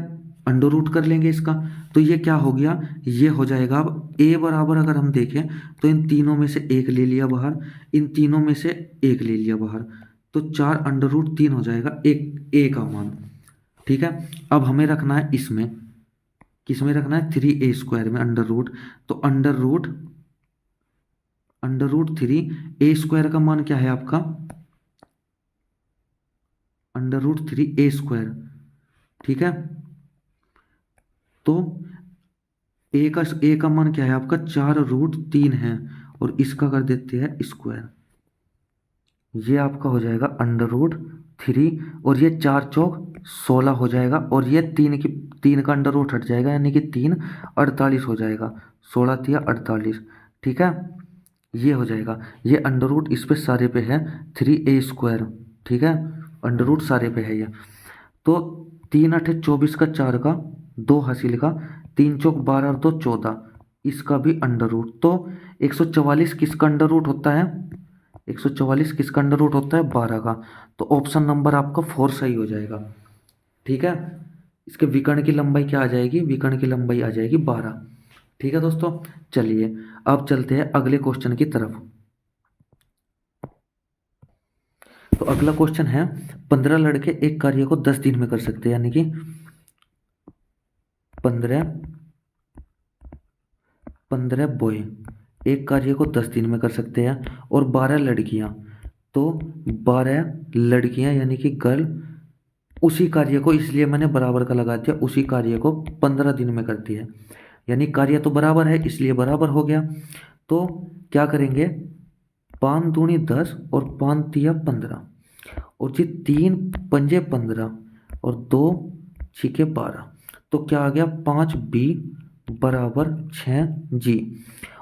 अंडर रूट कर लेंगे इसका। तो ये क्या हो गया, ये हो जाएगा। अब ए बराबर अगर हम देखें तो इन तीनों में से एक ले लिया बाहर, इन तीनों में से एक ले लिया बाहर, तो 4 अंडर रूट 3 हो जाएगा एक ए का मान। ठीक है, अब हमें रखना है इसमें, किसमें रखना है, 3a² में अंडर रूट। तो अंडर रूट 3a² का मान क्या है आपका, अंडर रूट 3a²। ठीक है, तो ए का मान क्या है आपका, 4√3 है, और इसका कर देते हैं स्क्वायर। ये आपका हो जाएगा अंडर रूट 3, और ये 4 चौक 16 हो जाएगा, और ये 3 का अंडर रूट हट जाएगा, यानी कि 3 48 हो जाएगा, 16 3 48। ठीक है, ये हो जाएगा। ये अंडर रूट इस पे सारे पे है 3a²। ठीक है, अंडर रूट सारे पे है ये। तो 3 8 24 का 4 का 2 हासिल का, 3 चौक 12 और 2 14, इसका भी अंडर रूट। तो 144 किसका अंडर रूट होता है, 144 किसका अंडर रूट होता है, 12 का। तो ऑप्शन नंबर आपका 4 सही हो जाएगा। ठीक है, इसके विकर्ण की लंबाई क्या आ जाएगी, विकर्ण की लंबाई आ जाएगी 12। ठीक है दोस्तों, चलिए अब चलते हैं अगले क्वेश्चन की तरफ। तो अगला क्वेश्चन है, 15 लड़के एक कार्य को 10 दिन में कर सकते हैं, यानी कि 15 बॉय एक कार्य को 10 दिन में कर सकते हैं, और 12 लड़कियां, तो 12 लड़कियां यानी कि गर्ल उसी कार्य को, इसलिए मैंने बराबर का लगा दिया, उसी कार्य को 15 दिन में करती है। यानी कार्य तो बराबर है इसलिए बराबर हो गया। तो क्या करेंगे, 5 दूनी 10 और 5 तिया 15, और जी 3 पंजे 15 और 2 छिके 12, तो क्या आ गया 5b बराबर 6g।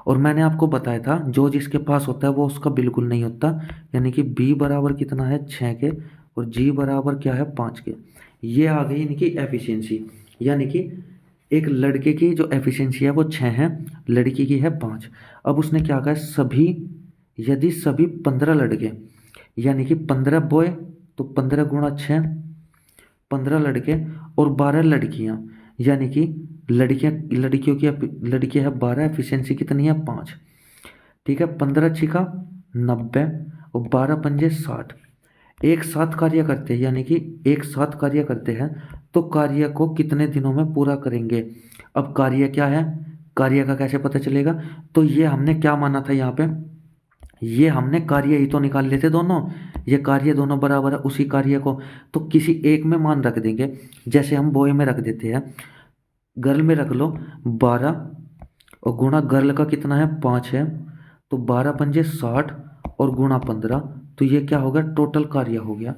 और मैंने आपको बताया था जो जिसके पास होता है वो उसका बिल्कुल नहीं होता, यानी कि b बराबर कितना है 6 के, और g बराबर क्या है 5 के। ये आ गई इनकी एफिशिएंसी, यानी कि एक लड़के की जो एफिशिएंसी है वो 6 है, लड़की की है 5। अब उसने क्या कहा, सभी, यदि सभी 15 लड़के, यानी कि 15 बॉय, तो 15 गुणा 6, 15 लड़के और 12 लड़कियां, यानी कि लड़कियों की लड़कियां है 12, एफिशिएंसी कितनी है 5। ठीक है, 15 छिका 90 और 12 पंजे 60। एक साथ कार्य करते हैं, यानी कि एक साथ कार्य करते हैं, तो कार्य को कितने दिनों में पूरा करेंगे। अब कार्य क्या है, कार्य का कैसे पता चलेगा, तो ये हमने क्या माना था यहाँ पे, ये हमने कार्य ही तो निकाल लेते दोनों, ये कार्य दोनों बराबर है उसी कार्य को, तो किसी एक में मान रख देंगे। जैसे हम बॉय में रख देते हैं, गर्ल में रख लो 12 और गुणा गर्ल का कितना है 5 है, तो 12 पंजे 60 और गुणा 15, तो ये क्या हो गया, टोटल कार्य हो गया।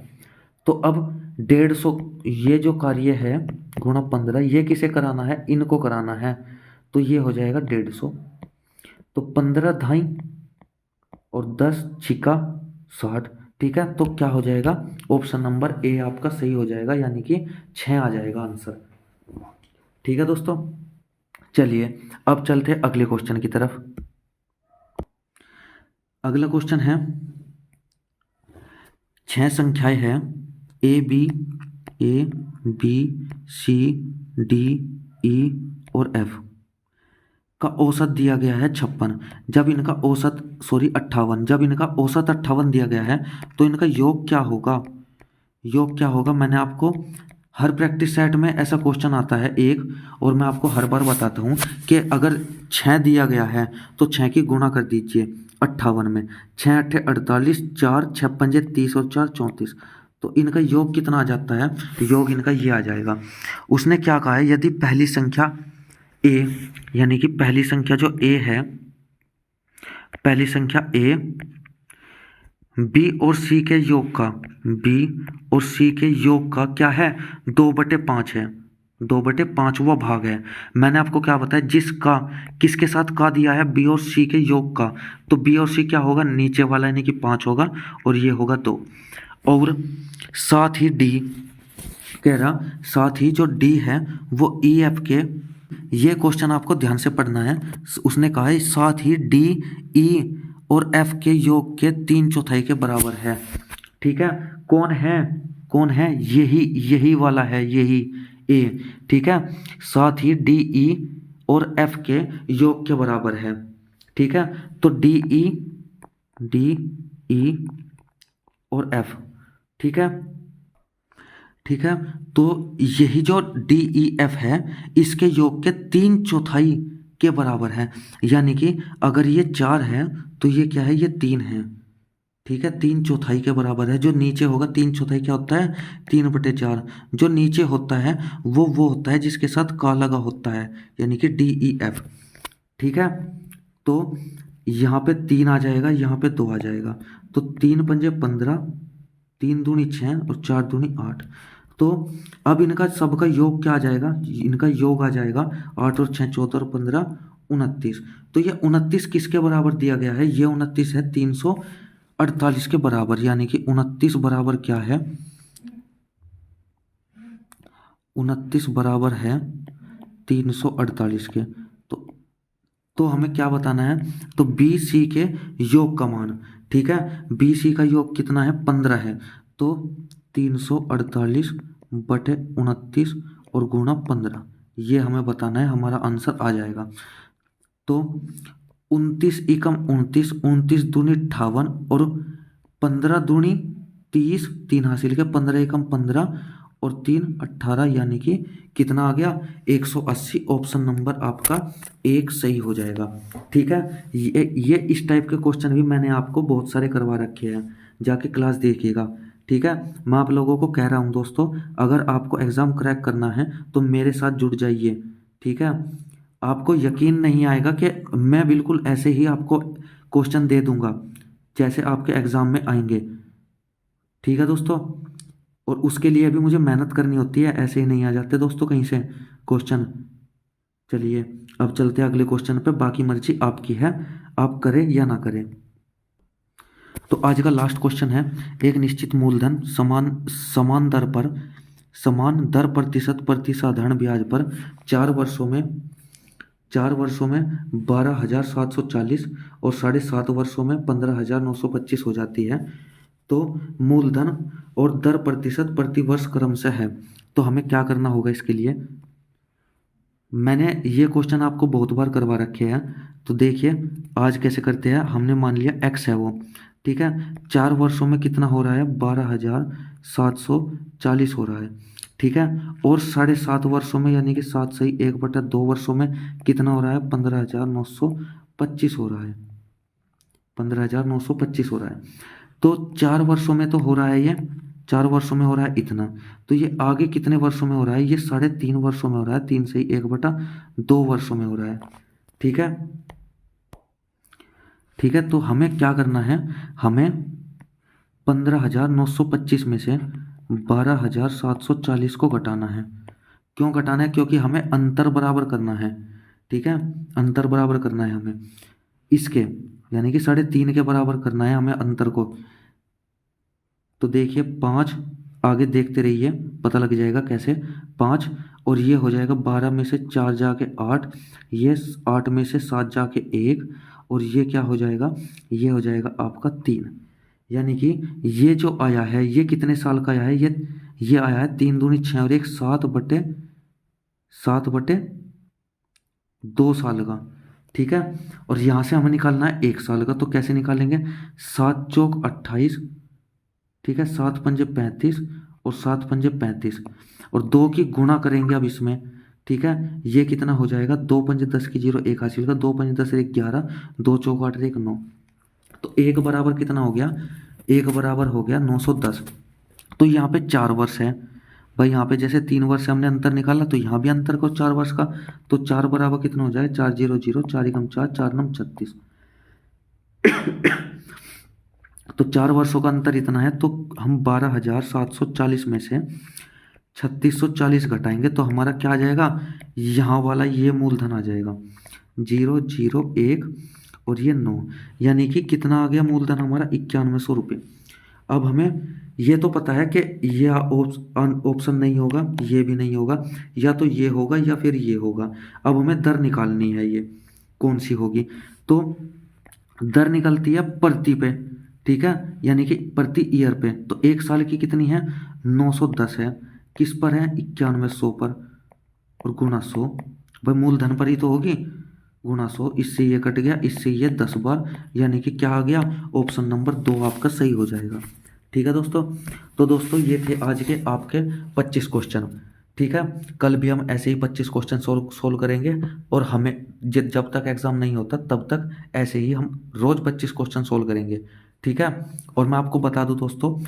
तो अब 150, ये जो कार्य है गुणा 15, ये किसे कराना है, इनको कराना है, तो ये हो जाएगा 150। तो 15 धाई और 10 छिका 60। ठीक है, तो क्या हो जाएगा, ऑप्शन नंबर ए आपका सही हो जाएगा, यानी कि 6 आ जाएगा आंसर। ठीक है दोस्तों, चलिए अब चलते हैं अगले क्वेश्चन की तरफ। अगला क्वेश्चन है, 6 संख्याएं हैं A B C D E और एफ का औसत दिया गया है 56। जब इनका औसत 58, जब इनका औसत 58 दिया गया है, तो इनका योग क्या होगा, योग क्या होगा। मैंने आपको हर प्रैक्टिस सेट में ऐसा क्वेश्चन आता है एक, और मैं आपको हर बार बताता हूँ कि अगर 6 दिया गया है तो 6 की गुणा कर दीजिए 58 में, 6 अट्ठे 48, 4 6 पंजे 30 और 4 34, तो इनका योग कितना आ जाता है, योग इनका ये आ जाएगा। उसने क्या कहा है, यदि पहली संख्या ए, यानी कि पहली संख्या जो ए है, पहली संख्या ए बी और सी के योग का, बी और सी के योग का क्या है 2/5 है, 2/5वां भाग है। मैंने आपको क्या बताया, जिसका किसके साथ का दिया है, बी और सी के योग का, तो बी और सी क्या होगा, नीचे वाला यानी कि 5 होगा और ये होगा 2। और साथ ही डी कह रहा, साथ ही जो डी है वो ई एफ के, ये क्वेश्चन आपको ध्यान से पढ़ना है। उसने कहा है साथ ही डी ई और एफ के योग के 3/4 के बराबर है। ठीक है, कौन है, कौन है, यही वाला है, यही ए। ठीक है, साथ ही डी ई और एफ के योग के बराबर है। ठीक है, तो डी ई और एफ, ठीक है, ठीक है, तो यही जो डी ई एफ है इसके योग के 3/4 के बराबर है, यानी कि अगर ये 4 है तो ये क्या है, ये 3 है। ठीक है, 3/4 के बराबर है, जो नीचे होगा 3/4 क्या होता है, 3/4। जो नीचे होता है वो होता है जिसके साथ का लगा होता है, यानी कि डी ई एफ। ठीक है, तो यहाँ पे 3 आ जाएगा, यहाँ पे 2 आ जाएगा, तो 3 पंजे 15, 3 दूनी 6 और 4 दूनी 8। तो अब इनका सबका योग क्या आ जाएगा, इनका योग आ जाएगा 8 और 6 14 और 15 29। तो ये 29 किसके बराबर दिया गया है, ये 29 है 348 के बराबर, यानी कि 29 बराबर क्या है, 29 बराबर है 348 के। तो हमें क्या बताना है, तो बी सी के योग का मान। ठीक है, बी सी का योग कितना है 15 है, तो 348/29 और गुणा 15, ये हमें बताना है, हमारा आंसर आ जाएगा। तो 29 एकम 29, 29 दूनी 58 और 15 दूनी 30, 3 हासिल के 15 एकम 15 और 3 18, यानी कि कितना आ गया 180। ऑप्शन नंबर आपका 1 सही हो जाएगा। ठीक है, ये इस टाइप के क्वेश्चन भी मैंने आपको बहुत सारे करवा रखे हैं, जाके क्लास देखिएगा। ठीक है, मैं आप लोगों को कह रहा हूँ दोस्तों, अगर आपको एग्ज़ाम क्रैक करना है तो मेरे साथ जुड़ जाइए। ठीक है, आपको यकीन नहीं आएगा कि मैं बिल्कुल ऐसे ही आपको क्वेश्चन दे दूंगा जैसे आपके एग्ज़ाम में आएंगे। ठीक है दोस्तों, और उसके लिए भी मुझे मेहनत करनी होती है, ऐसे ही नहीं आ जाते दोस्तों कहीं से क्वेश्चन। चलिए अब चलते हैं अगले क्वेश्चन पे, बाकी मर्जी आपकी है, आप करें या ना करें। तो आज का लास्ट क्वेश्चन है, एक निश्चित मूलधन समान समान दर प्रतिशत प्रति साधारण ब्याज पर 4 वर्षों में 12,740 और 7.5 वर्षों में 15,925 हो जाती है। तो मूलधन और दर प्रतिशत प्रति वर्ष क्रम से है। तो हमें क्या करना होगा इसके लिए? मैंने ये क्वेश्चन आपको बहुत बार करवा रखे हैं, तो देखिए आज कैसे करते हैं। हमने मान लिया x है वो, ठीक है, 4 वर्षों में कितना हो रहा है 12,740 हो रहा है। ठीक है, और 7.5 वर्षों में यानी कि 7 सही 1/2 वर्षों में कितना हो रहा है 15,925 हो रहा है, 15,925 हो रहा है। तो 4 वर्षों में तो हो रहा है, ये 4 वर्षों में हो रहा है इतना। तो ये आगे कितने वर्षों में हो रहा है? ये 3.5 वर्षों में हो रहा है, 3 से 1/2 वर्षों में हो रहा है। ठीक है, ठीक है, तो हमें क्या करना है, हमें 15,925 में से 12,740 को घटाना है। क्यों घटाना है? क्योंकि हमें अंतर बराबर करना है। ठीक है, अंतर बराबर करना है हमें इसके, यानी कि 3.5 के बराबर करना है हमें अंतर को। तो देखिए 5, आगे देखते रहिए पता लग जाएगा कैसे। 5 और ये हो जाएगा 12 में से 4 जाके 8, ये 8 में से 7 जाके 1, और ये क्या हो जाएगा, ये हो जाएगा आपका 3। यानी कि ये जो आया है ये कितने साल का आया है, ये आया है 3 दूनी 6 और 1 7/2 साल का। ठीक है, और यहाँ से हमें निकालना है 1 साल का। तो कैसे निकालेंगे, 7 चौक 28, ठीक है, 7 पंजे 35 और 7 पंजे 35, और 2 की गुणा करेंगे अब इसमें। ठीक है, ये कितना हो जाएगा, 2 पंजे 10 की 0 1 हासिल का, 2 पंजे 10 1 11, 2 चौक 8 1 9। तो 1 बराबर कितना हो गया, 1 बराबर हो गया 910। तो यहाँ पे 4 वर्ष है भाई, यहाँ पे जैसे 3 वर्ष से हमने अंतर निकाला, तो यहाँ भी अंतर को 4 वर्ष का। तो 4 बराबर कितना हो जाए, 4 0 0, 4 एकम 4, 4 9 36। तो 4 वर्षों का अंतर इतना है। तो हम 12,740 में से 3640 घटाएंगे तो हमारा क्या आ जाएगा, यहाँ वाला ये मूलधन आ जाएगा 0 0 1 और ये 9, यानी कि कितना आ गया मूलधन हमारा 9100 रुपये। अब हमें ये तो पता है कि ये ऑप्शन नहीं होगा, ये भी नहीं होगा, या तो ये होगा या फिर ये होगा। अब हमें दर निकालनी है, ये कौन सी होगी? तो दर निकलती है प्रति पे, ठीक है, यानी कि प्रति ईयर पे। तो 1 साल की कितनी है 910 है, किस पर है 9100 पर, और गुणा 100, भाई मूलधन पर ही तो होगी, गुणा 100, इससे ये कट गया, इससे ये 10 बार, यानी कि क्या आ गया, ऑप्शन नंबर 2 आपका सही हो जाएगा। ठीक है दोस्तों, तो दोस्तों ये थे आज के आपके 25 क्वेश्चन। ठीक है, कल भी हम ऐसे ही 25 क्वेश्चन सोल्व करेंगे, और हमें जब तक एग्ज़ाम नहीं होता तब तक ऐसे ही हम रोज़ 25 क्वेश्चन सोल्व करेंगे। ठीक है, और मैं आपको बता दूं दोस्तों,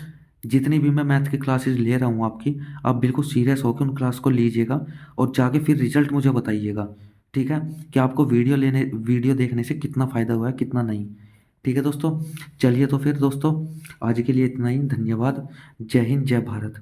जितनी भी मैं मैथ की क्लासेस ले रहा हूँ आपकी, आप बिल्कुल सीरियस होकर उन क्लास को लीजिएगा और जाके फिर रिजल्ट मुझे बताइएगा। ठीक है, कि आपको वीडियो देखने से कितना फ़ायदा हुआ है कितना नहीं। ठीक है दोस्तों, चलिए तो फिर दोस्तों आज के लिए इतना ही। धन्यवाद, जय हिंद जय भारत।